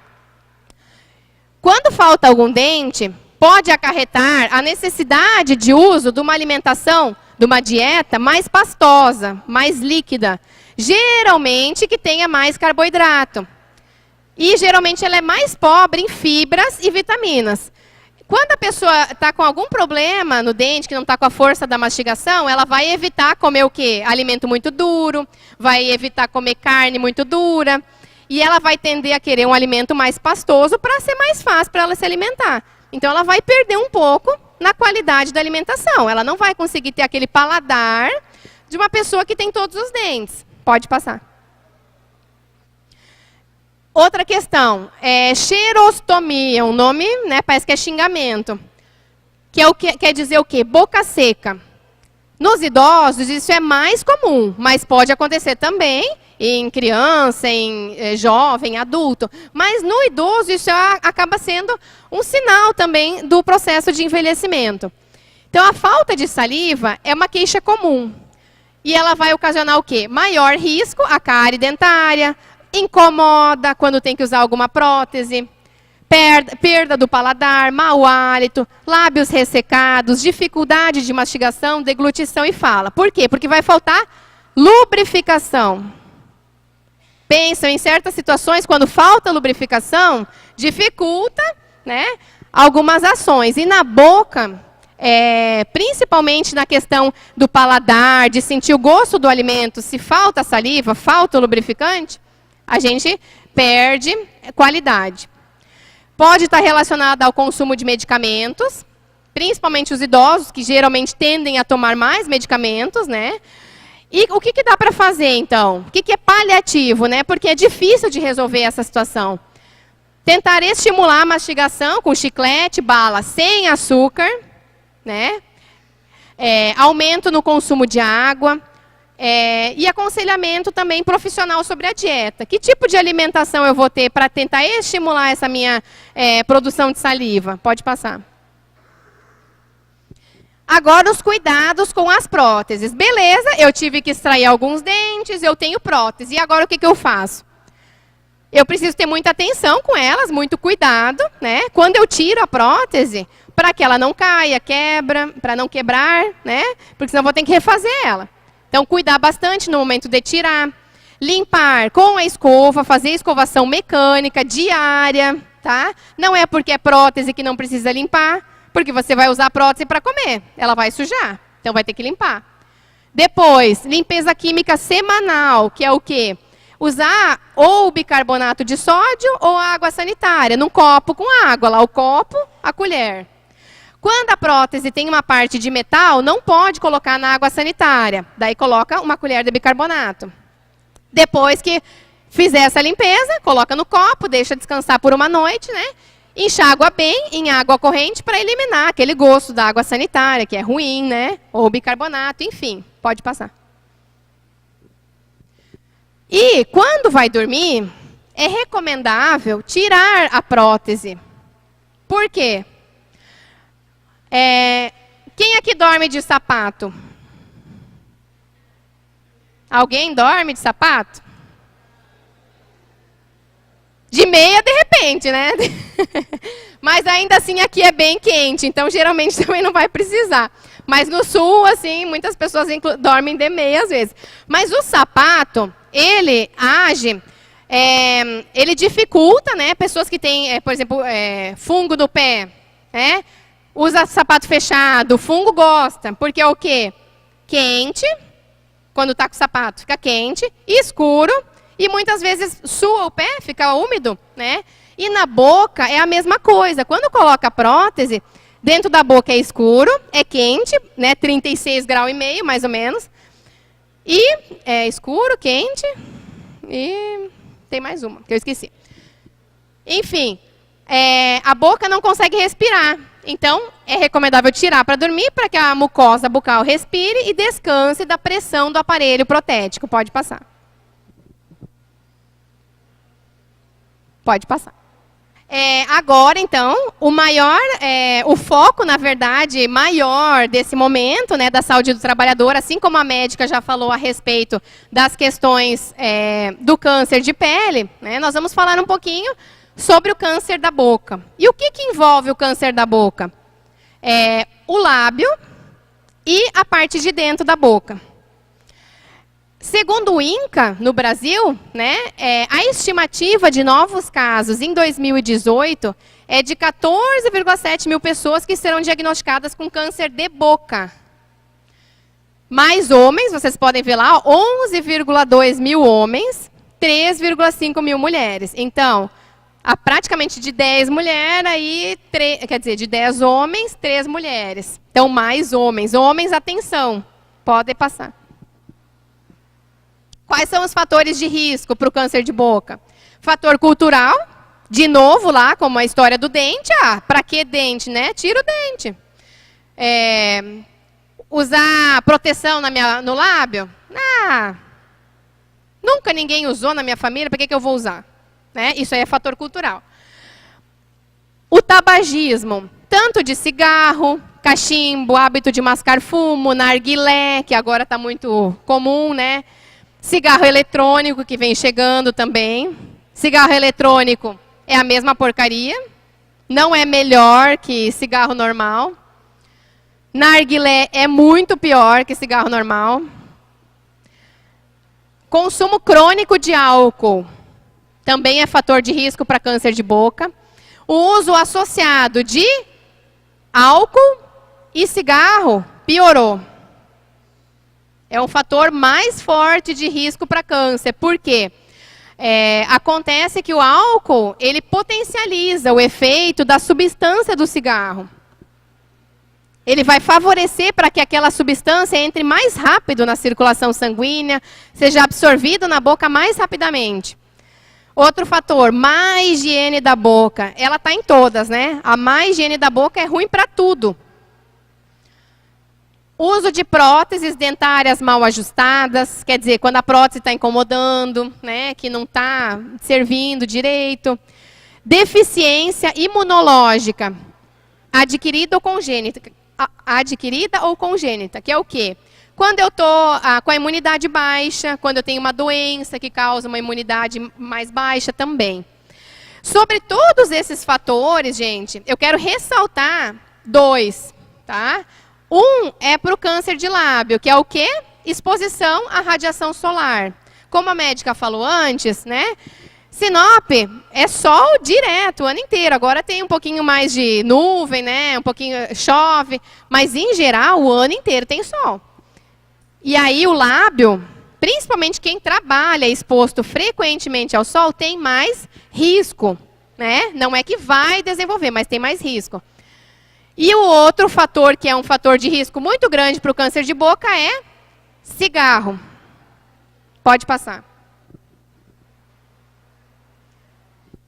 [SPEAKER 1] Quando falta algum dente, pode acarretar a necessidade de uso de uma alimentação, de uma dieta mais pastosa, mais líquida. Geralmente, que tenha mais carboidrato. E, geralmente, ela é mais pobre em fibras e vitaminas. Quando a pessoa está com algum problema no dente, que não está com a força da mastigação, ela vai evitar comer o quê? Alimento muito duro, vai evitar comer carne muito dura, e ela vai tender a querer um alimento mais pastoso para ser mais fácil para ela se alimentar. Então, ela vai perder um pouco na qualidade da alimentação. Ela não vai conseguir ter aquele paladar de uma pessoa que tem todos os dentes. Pode passar. Outra questão, xerostomia, um nome, né, parece que é xingamento, que é quer dizer o quê? Boca seca. Nos idosos isso é mais comum, mas pode acontecer também em criança, em jovem, adulto. Mas no idoso isso acaba sendo um sinal também do processo de envelhecimento. Então a falta de saliva é uma queixa comum. E ela vai ocasionar o quê? Maior risco, a cárie dentária, incomoda quando tem que usar alguma prótese, perda do paladar, mau hálito, lábios ressecados, dificuldade de mastigação, deglutição e fala. Por quê? Porque vai faltar lubrificação. Pensam em certas situações, quando falta lubrificação, dificulta, né, algumas ações. E na boca, principalmente na questão do paladar, de sentir o gosto do alimento, se falta saliva, falta lubrificante, a gente perde qualidade. Pode estar relacionada ao consumo de medicamentos, principalmente os idosos, que geralmente tendem a tomar mais medicamentos, né? E o que dá para fazer, então? O que é paliativo, né? Porque é difícil de resolver essa situação. Tentar estimular a mastigação com chiclete, bala sem açúcar, né? Aumento no consumo de água. E aconselhamento também profissional sobre a dieta. Que tipo de alimentação eu vou ter para tentar estimular essa minha produção de saliva? Pode passar. Agora os cuidados com as próteses. Beleza, eu tive que extrair alguns dentes, eu tenho prótese. E agora o que eu faço? Eu preciso ter muita atenção com elas, muito cuidado, né? Quando eu tiro a prótese, para que ela não caia, quebra, para não quebrar, né? Porque senão eu vou ter que refazer ela. Então, cuidar bastante no momento de tirar. Limpar com a escova, fazer escovação mecânica diária, tá? Não é porque é prótese que não precisa limpar, porque você vai usar a prótese para comer. Ela vai sujar, então vai ter que limpar. Depois, limpeza química semanal, que é o quê? Usar ou bicarbonato de sódio ou água sanitária, num copo com água, lá o copo, a colher. Quando a prótese tem uma parte de metal, não pode colocar na água sanitária. Daí coloca uma colher de bicarbonato. Depois que fizer essa limpeza, coloca no copo, deixa descansar por uma noite, né? Enxágua bem em água corrente para eliminar aquele gosto da água sanitária, que é ruim, né? Ou bicarbonato, enfim, pode passar. E quando vai dormir, é recomendável tirar a prótese. Por quê? Quem aqui dorme de sapato? Alguém dorme de sapato? De meia, de repente, né? Mas ainda assim aqui é bem quente, então geralmente também não vai precisar. Mas no sul, assim, muitas pessoas dormem de meia às vezes. Mas o sapato, ele age, ele dificulta, né? Pessoas que têm, por exemplo, fungo no pé, né? Usa sapato fechado, o fungo gosta, porque é o quê? Quente, quando está com o sapato, fica quente, escuro, e muitas vezes sua o pé, fica úmido, né? E na boca é a mesma coisa. Quando coloca a prótese, dentro da boca é escuro, é quente, né? 36,5 graus, mais ou menos. E é escuro, quente, e tem mais uma, que eu esqueci. Enfim, a boca não consegue respirar. Então, é recomendável tirar para dormir, para que a mucosa bucal respire e descanse da pressão do aparelho protético. Pode passar. Pode passar. Agora, então, o foco, na verdade, maior desse momento, né, da saúde do trabalhador, assim como a médica já falou a respeito das questões do câncer de pele, né, nós vamos falar um pouquinho sobre o câncer da boca. E o que envolve o câncer da boca? O lábio e a parte de dentro da boca. Segundo o INCA, no Brasil, né, a estimativa de novos casos em 2018 é de 14,7 mil pessoas que serão diagnosticadas com câncer de boca. Mais homens, vocês podem ver lá, 11,2 mil homens, 3,5 mil mulheres. Então, praticamente de 10 mulheres, de 10 homens, 3 mulheres. Então, mais homens. Homens, atenção, podem passar. Quais são os fatores de risco para o câncer de boca? Fator cultural, de novo lá, como a história do dente. Para que dente, né? Tira o dente. Usar proteção no lábio? Nunca ninguém usou na minha família, para que eu vou usar? Né? Isso aí é fator cultural. O tabagismo, tanto de cigarro, cachimbo, hábito de mascar fumo, narguilé, que agora está muito comum, né? Cigarro eletrônico, que vem chegando também. Cigarro eletrônico é a mesma porcaria. Não é melhor que cigarro normal. Narguilé é muito pior que cigarro normal. Consumo crônico de álcool também é fator de risco para câncer de boca. O uso associado de álcool e cigarro piorou. É um fator mais forte de risco para câncer. Por quê? Acontece que o álcool, ele potencializa o efeito da substância do cigarro. Ele vai favorecer para que aquela substância entre mais rápido na circulação sanguínea, seja absorvido na boca mais rapidamente. Outro fator, má higiene da boca. Ela está em todas, né? A má higiene da boca é ruim para tudo. Uso de próteses dentárias mal ajustadas, quer dizer, quando a prótese está incomodando, né, que não está servindo direito. Deficiência imunológica, adquirida ou congênita, que é o quê? Quando eu estou com a imunidade baixa, quando eu tenho uma doença que causa uma imunidade mais baixa também. Sobre todos esses fatores, gente, eu quero ressaltar 2, tá? Um é para o câncer de lábio, que é o quê? Exposição à radiação solar. Como a médica falou antes, né? Sinop é sol direto o ano inteiro. Agora tem um pouquinho mais de nuvem, né? Um pouquinho chove, mas em geral o ano inteiro tem sol. E aí o lábio, principalmente quem trabalha exposto frequentemente ao sol, tem mais risco, né? Não é que vai desenvolver, mas tem mais risco. E o outro fator, que é um fator de risco muito grande para o câncer de boca, é cigarro. Pode passar.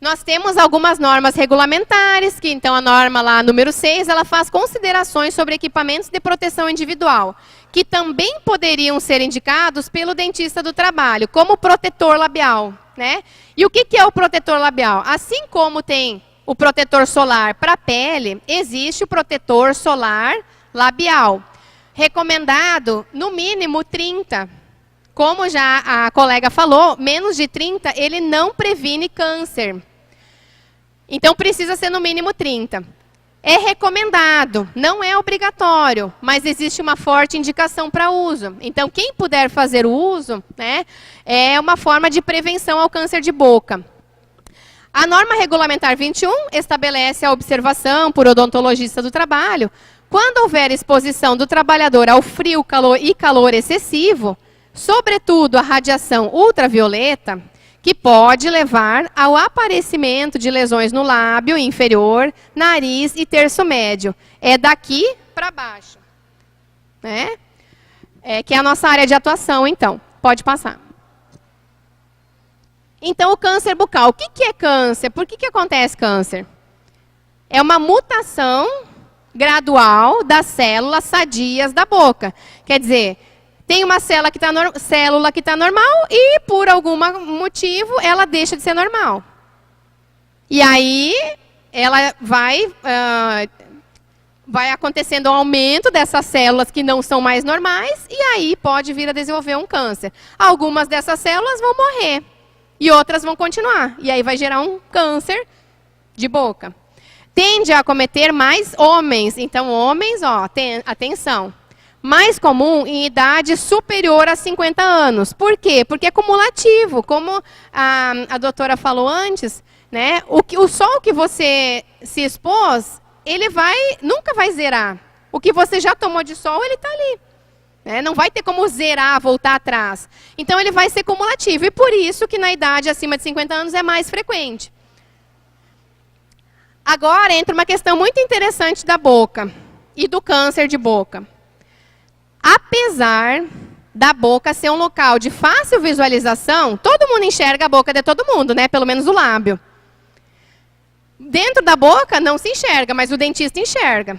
[SPEAKER 1] Nós temos algumas normas regulamentares, que então a norma lá, número 6, ela faz considerações sobre equipamentos de proteção individual, que também poderiam ser indicados pelo dentista do trabalho, como protetor labial, né? E o que é o protetor labial? Assim como tem o protetor solar para a pele, existe o protetor solar labial. Recomendado, no mínimo, 30. Como já a colega falou, menos de 30, ele não previne câncer. Então, precisa ser no mínimo 30. É recomendado, não é obrigatório, mas existe uma forte indicação para uso. Então, quem puder fazer o uso, né, é uma forma de prevenção ao câncer de boca. A norma regulamentar 21 estabelece a observação por odontologista do trabalho. Quando houver exposição do trabalhador ao frio, calor e calor excessivo, sobretudo a radiação ultravioleta, que pode levar ao aparecimento de lesões no lábio inferior, nariz e terço médio. É daqui para baixo, né? Que é a nossa área de atuação, então. Pode passar. Então, o câncer bucal. O que é câncer? Por que acontece câncer? É uma mutação gradual das células sadias da boca. Quer dizer, tem uma célula que está normal e, por algum motivo, ela deixa de ser normal. E aí, ela vai acontecendo um aumento dessas células que não são mais normais, e aí pode vir a desenvolver um câncer. Algumas dessas células vão morrer, e outras vão continuar. E aí vai gerar um câncer de boca. Tende a acometer mais homens. Então, homens, ó, atenção. Mais comum em idade superior a 50 anos. Por quê? Porque é cumulativo. Como a doutora falou antes, né, o sol que você se expôs, ele nunca vai zerar. O que você já tomou de sol, ele está ali. Né? Não vai ter como zerar, voltar atrás. Então, ele vai ser cumulativo. E por isso que na idade acima de 50 anos é mais frequente. Agora entra uma questão muito interessante da boca e do câncer de boca. Apesar da boca ser um local de fácil visualização, todo mundo enxerga a boca de todo mundo, né? Pelo menos o lábio. Dentro da boca não se enxerga, mas o dentista enxerga.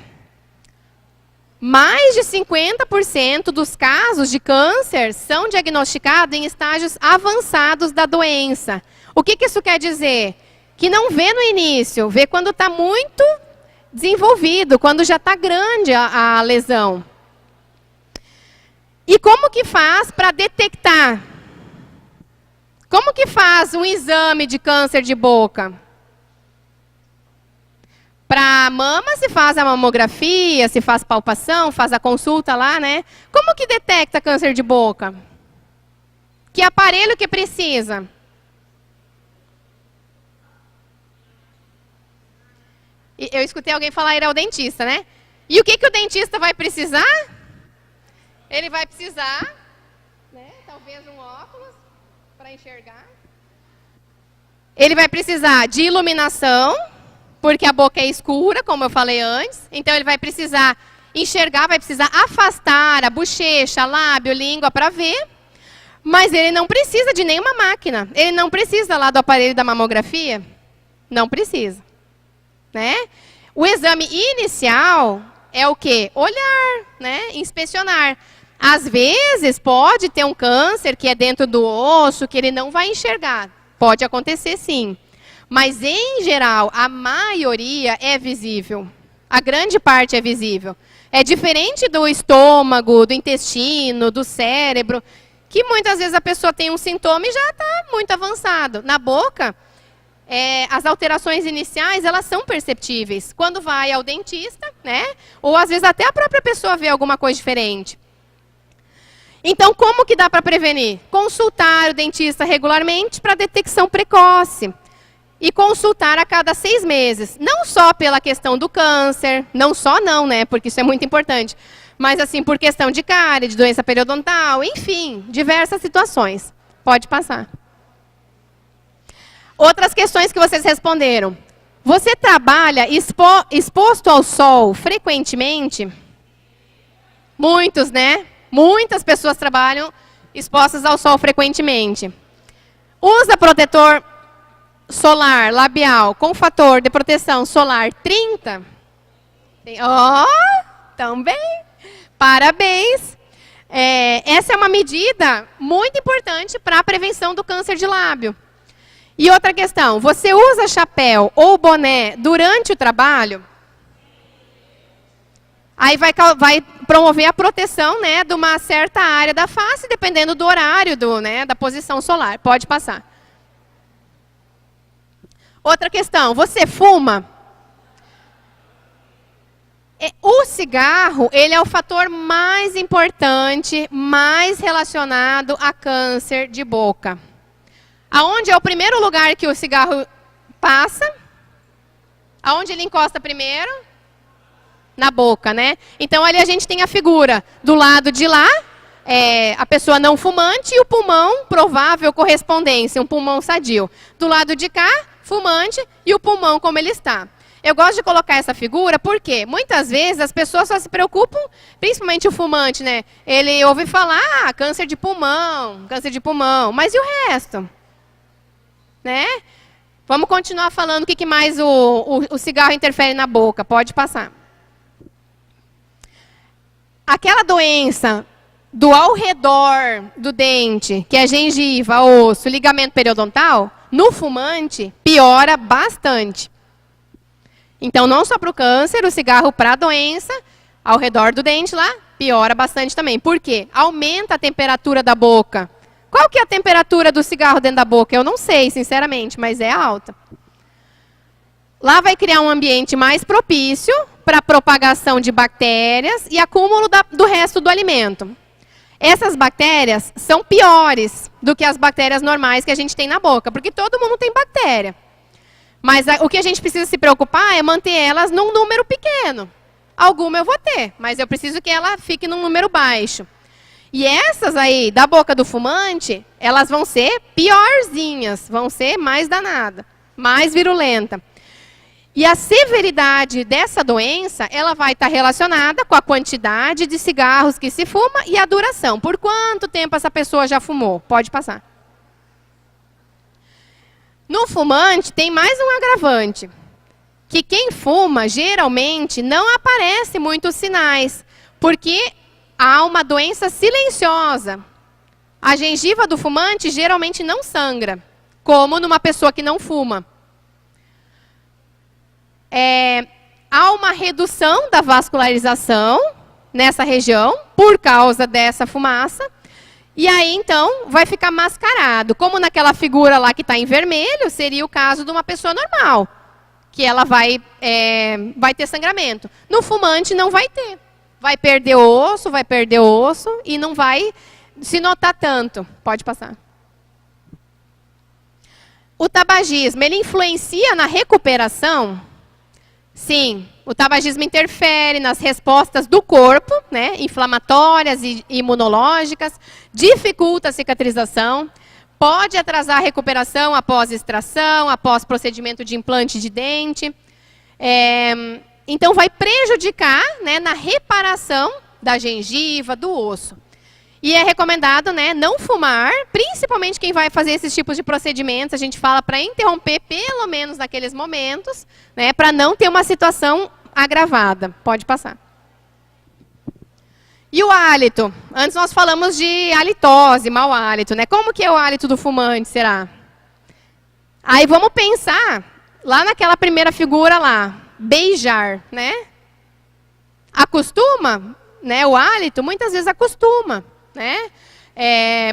[SPEAKER 1] Mais de 50% dos casos de câncer são diagnosticados em estágios avançados da doença. O que isso quer dizer? Que não vê no início, vê quando está muito desenvolvido, quando já está grande a lesão. E como que faz para detectar? Como que faz um exame de câncer de boca? Para mama se faz a mamografia, se faz palpação, faz a consulta lá, né? Como que detecta câncer de boca? Que aparelho que precisa? Eu escutei alguém falar ir ao dentista, né? E o que o dentista vai precisar? Ele vai precisar, né, talvez um óculos para enxergar. Ele vai precisar de iluminação, porque a boca é escura, como eu falei antes. Então, ele vai precisar enxergar, vai precisar afastar a bochecha, lábio, língua para ver. Mas ele não precisa de nenhuma máquina. Ele não precisa lá do aparelho da mamografia. Não precisa. Né? O exame inicial é o quê? Olhar, né? Inspecionar. Às vezes pode ter um câncer que é dentro do osso, que ele não vai enxergar. Pode acontecer sim. Mas em geral, a maioria é visível. A grande parte é visível. É diferente do estômago, do intestino, do cérebro, que muitas vezes a pessoa tem um sintoma e já está muito avançado. Na boca, as alterações iniciais, elas são perceptíveis. Quando vai ao dentista, né? Ou às vezes até a própria pessoa vê alguma coisa diferente. Então, como que dá para prevenir? Consultar o dentista regularmente para detecção precoce. E consultar a cada 6 meses. Não só pela questão do câncer, não só não, né? Porque isso é muito importante. Mas assim, por questão de cárie, de doença periodontal, enfim, diversas situações. Pode passar. Outras questões que vocês responderam. Você trabalha exposto ao sol frequentemente? Muitos, né? Muitas pessoas trabalham expostas ao sol frequentemente. Usa protetor solar labial com fator de proteção solar 30? Também. Parabéns. Essa é uma medida muito importante para a prevenção do câncer de lábio. E outra questão, você usa chapéu ou boné durante o trabalho? Aí vai promover a proteção, né, de uma certa área da face, dependendo do horário, da posição solar. Pode passar. Outra questão, você fuma? O cigarro, ele é o fator mais importante, mais relacionado a câncer de boca. Aonde é o primeiro lugar que o cigarro passa? Aonde ele encosta primeiro? Na boca, né? Então, ali a gente tem a figura do lado de lá, a pessoa não fumante e o pulmão, provável correspondência, um pulmão sadio. Do lado de cá, fumante e o pulmão como ele está. Eu gosto de colocar essa figura porque muitas vezes as pessoas só se preocupam, principalmente o fumante, né? Ele ouve falar, câncer de pulmão, mas e o resto? Né? Vamos continuar falando o que mais o cigarro interfere na boca. Pode passar. Aquela doença do ao redor do dente, que é gengiva, osso, ligamento periodontal, no fumante, piora bastante. Então, não só para o câncer, o cigarro para a doença, ao redor do dente lá, piora bastante também. Por quê? Aumenta a temperatura da boca. Qual que é a temperatura do cigarro dentro da boca? Eu não sei, sinceramente, mas é alta. Lá vai criar um ambiente mais propício para a propagação de bactérias e acúmulo do resto do alimento. Essas bactérias são piores do que as bactérias normais que a gente tem na boca, porque todo mundo tem bactéria. Mas o que a gente precisa se preocupar é manter elas num número pequeno. Alguma eu vou ter, mas eu preciso que ela fique num número baixo. E essas aí, da boca do fumante, elas vão ser piorzinhas, vão ser mais danadas, mais virulenta. E a severidade dessa doença, ela vai estar relacionada com a quantidade de cigarros que se fuma e a duração. Por quanto tempo essa pessoa já fumou? Pode passar. No fumante, tem mais um agravante. Que quem fuma, geralmente, não aparece muitos sinais. Porque há uma doença silenciosa. A gengiva do fumante geralmente não sangra, como numa pessoa que não fuma. Há uma redução da vascularização nessa região, por causa dessa fumaça, e aí, então, vai ficar mascarado. Como naquela figura lá que está em vermelho, seria o caso de uma pessoa normal, que ela vai ter sangramento. No fumante, não vai ter. Vai perder osso e não vai se notar tanto. Pode passar. O tabagismo, ele influencia na recuperação? Sim, o tabagismo interfere nas respostas do corpo, né, inflamatórias e imunológicas, dificulta a cicatrização, pode atrasar a recuperação após extração, após procedimento de implante de dente. Então, vai prejudicar, né, na reparação da gengiva, do osso. E é recomendado, né, não fumar, principalmente quem vai fazer esses tipos de procedimentos. A gente fala para interromper pelo menos naqueles momentos, né, para não ter uma situação agravada. Pode passar. E o hálito? Antes nós falamos de halitose, mau hálito, né? Como que é o hálito do fumante, será? Aí vamos pensar lá naquela primeira figura lá, beijar, né? Acostuma, né? O hálito muitas vezes acostuma, né?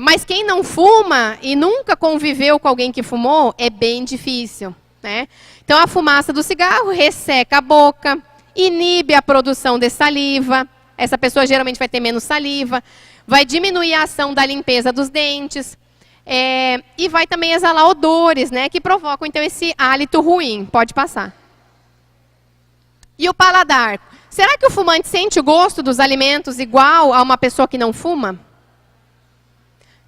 [SPEAKER 1] Mas quem não fuma e nunca conviveu com alguém que fumou, é bem difícil, né? Então a fumaça do cigarro resseca a boca, inibe a produção de saliva. Essa pessoa geralmente vai ter menos saliva, vai diminuir a ação da limpeza dos dentes, e vai também exalar odores, né, que provocam então esse hálito ruim. Pode passar. E o paladar? Será que o fumante sente o gosto dos alimentos igual a uma pessoa que não fuma?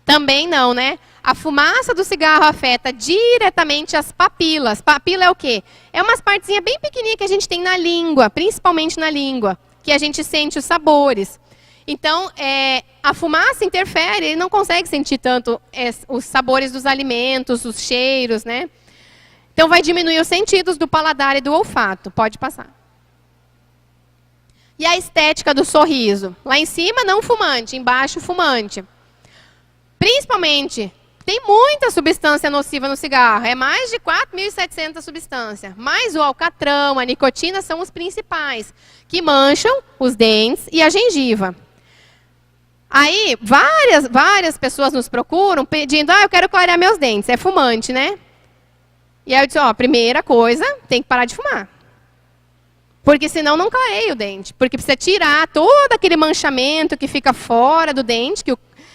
[SPEAKER 1] Também não, né? A fumaça do cigarro afeta diretamente as papilas. Papila é o quê? É umas partezinhas bem pequenininhas que a gente tem na língua, principalmente na língua, que a gente sente os sabores. Então, a fumaça interfere, ele não consegue sentir tanto os sabores dos alimentos, os cheiros, né? Então, vai diminuir os sentidos do paladar e do olfato. Pode passar. E a estética do sorriso? Lá em cima, não fumante, embaixo, fumante. Principalmente, tem muita substância nociva no cigarro, é mais de 4.700 substâncias. Mas o alcatrão, a nicotina são os principais, que mancham os dentes e a gengiva. Aí, várias pessoas nos procuram pedindo, eu quero clarear meus dentes, é fumante, né? E aí eu disse, primeira coisa, tem que parar de fumar. Porque senão não clareia o dente, porque precisa tirar todo aquele manchamento que fica fora do dente,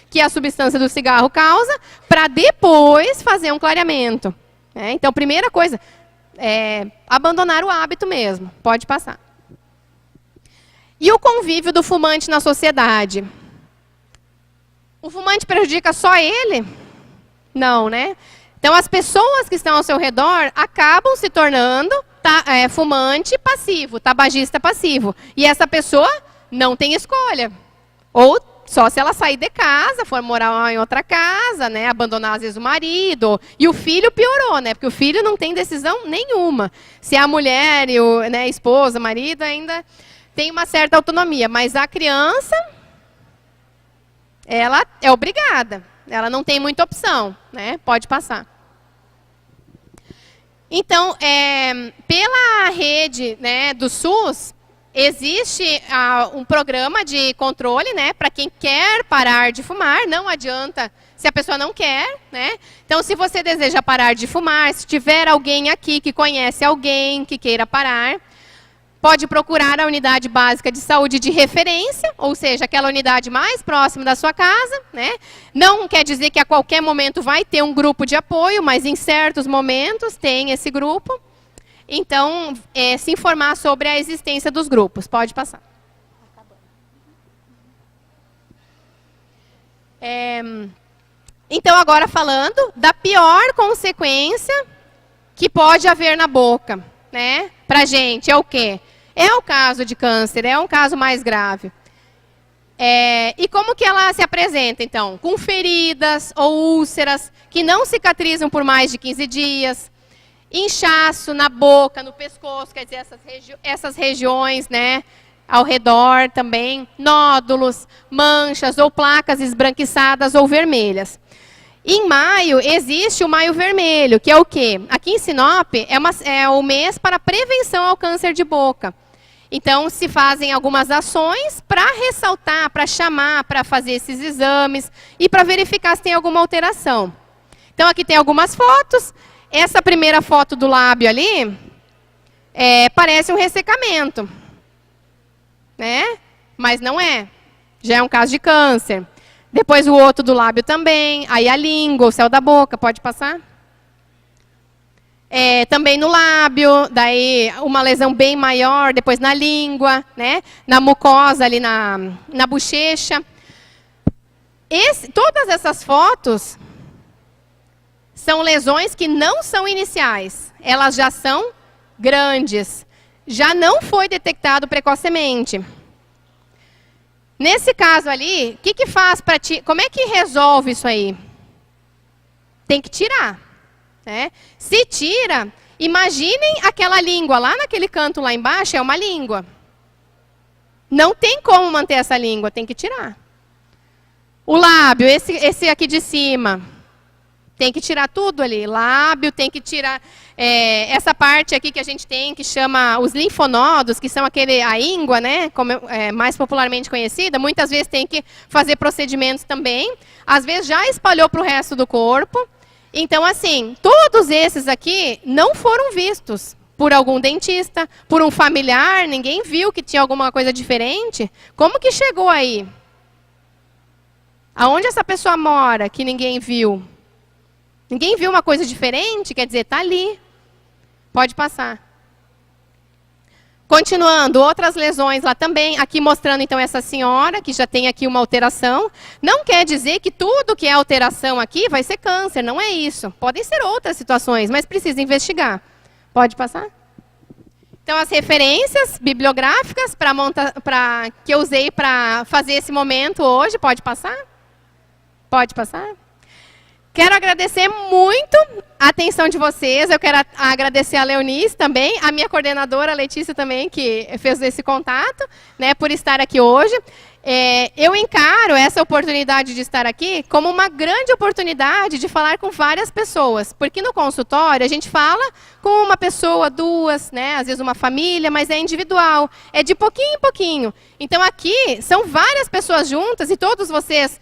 [SPEAKER 1] que a substância do cigarro causa, para depois fazer um clareamento. Então, primeira coisa, abandonar o hábito mesmo. Pode passar. E o convívio do fumante na sociedade? O fumante prejudica só ele? Não, né? Então, as pessoas que estão ao seu redor acabam se tornando fumante passivo, tabagista passivo. E essa pessoa não tem escolha. Ou só se ela sair de casa, for morar em outra casa, né, abandonar às vezes o marido. E o filho piorou, né, porque o filho não tem decisão nenhuma. Se a mulher e a esposa, marido, ainda tem uma certa autonomia. Mas a criança, ela é obrigada. Ela não tem muita opção, né? Pode passar. Então, pela rede, né, do SUS, existe um programa de controle, né, para quem quer parar de fumar. Não adianta se a pessoa não quer, né? Então, se você deseja parar de fumar, se tiver alguém aqui que conhece alguém que queira parar, pode procurar a unidade básica de saúde de referência, ou seja, aquela unidade mais próxima da sua casa, né? Não quer dizer que a qualquer momento vai ter um grupo de apoio, mas em certos momentos tem esse grupo. Então, se informar sobre a existência dos grupos. Pode passar. Então, agora falando da pior consequência que pode haver na boca, né? Pra gente, é o quê? É o caso de câncer, é um caso mais grave. E como que ela se apresenta, então? Com feridas ou úlceras que não cicatrizam por mais de 15 dias, inchaço na boca, no pescoço, quer dizer, essas regiões, né, ao redor também, nódulos, manchas ou placas esbranquiçadas ou vermelhas. Em maio, existe o Maio Vermelho, que é o quê? Aqui em Sinop, é o mês para prevenção ao câncer de boca. Então, se fazem algumas ações para ressaltar, para chamar, para fazer esses exames e para verificar se tem alguma alteração. Então, aqui tem algumas fotos. Essa primeira foto do lábio ali, parece um ressecamento, né? Mas não é. Já é um caso de câncer. Depois o outro do lábio também. Aí a língua, o céu da boca, pode passar? Também no lábio, daí uma lesão bem maior, depois na língua, né? Na mucosa ali na bochecha. Todas essas fotos são lesões que não são iniciais. Elas já são grandes. Já não foi detectado precocemente. Nesse caso ali, o que faz para ti? Como é que resolve isso aí? Tem que tirar, né? Se tira, imaginem aquela língua lá naquele canto lá embaixo, é uma língua. Não tem como manter essa língua, tem que tirar. O lábio, esse aqui de cima, tem que tirar tudo ali. Lábio, tem que tirar essa parte aqui que a gente tem, que chama os linfonodos, que são a íngua, né, como é mais popularmente conhecida. Muitas vezes tem que fazer procedimentos também. Às vezes já espalhou para o resto do corpo. Então, assim, todos esses aqui não foram vistos por algum dentista, por um familiar, ninguém viu que tinha alguma coisa diferente. Como que chegou aí? Aonde essa pessoa mora que ninguém viu? Ninguém viu uma coisa diferente? Quer dizer, está ali. Pode passar. Continuando, outras lesões lá também. Aqui mostrando, então, essa senhora, que já tem aqui uma alteração. Não quer dizer que tudo que é alteração aqui vai ser câncer. Não é isso. Podem ser outras situações, mas precisa investigar. Pode passar? Então, as referências bibliográficas que eu usei para fazer esse momento hoje. Pode passar? Pode passar? Quero agradecer muito a atenção de vocês. Eu quero agradecer a Leonice também, a minha coordenadora, a Letícia também, que fez esse contato, né, por estar aqui hoje. Eu encaro essa oportunidade de estar aqui como uma grande oportunidade de falar com várias pessoas. Porque no consultório a gente fala com uma pessoa, duas, né, às vezes uma família, mas é individual. É de pouquinho em pouquinho. Então aqui são várias pessoas juntas e todos vocês...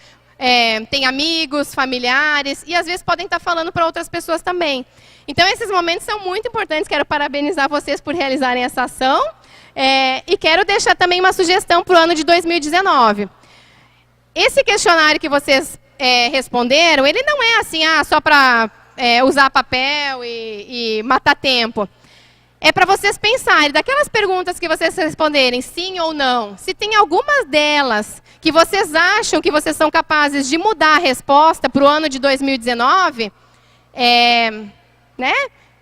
[SPEAKER 1] tem amigos, familiares, e às vezes podem estar falando para outras pessoas também. Então, esses momentos são muito importantes. Quero parabenizar vocês por realizarem essa ação. E quero deixar também uma sugestão para o ano de 2019. Esse questionário que vocês responderam, ele não é assim, só para usar papel e matar tempo. É para vocês pensarem, daquelas perguntas que vocês responderem sim ou não, se tem algumas delas que vocês acham que vocês são capazes de mudar a resposta para o ano de 2019, né?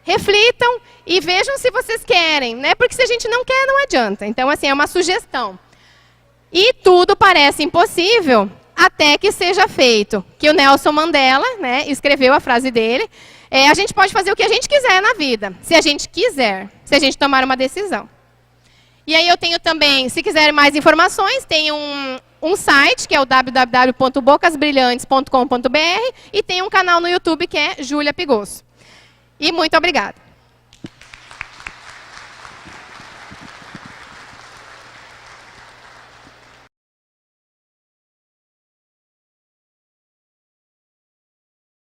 [SPEAKER 1] Reflitam e vejam se vocês querem, né? Porque se a gente não quer, não adianta. Então, assim, é uma sugestão. E tudo parece impossível até que seja feito. Que o Nelson Mandela, né, escreveu a frase dele. A gente pode fazer o que a gente quiser na vida, se a gente quiser, se a gente tomar uma decisão. E aí eu tenho também, se quiserem mais informações, tem um site, que é o www.bocasbrilhantes.com.br, e tem um canal no YouTube que é Júlia Pigosso. E muito obrigada.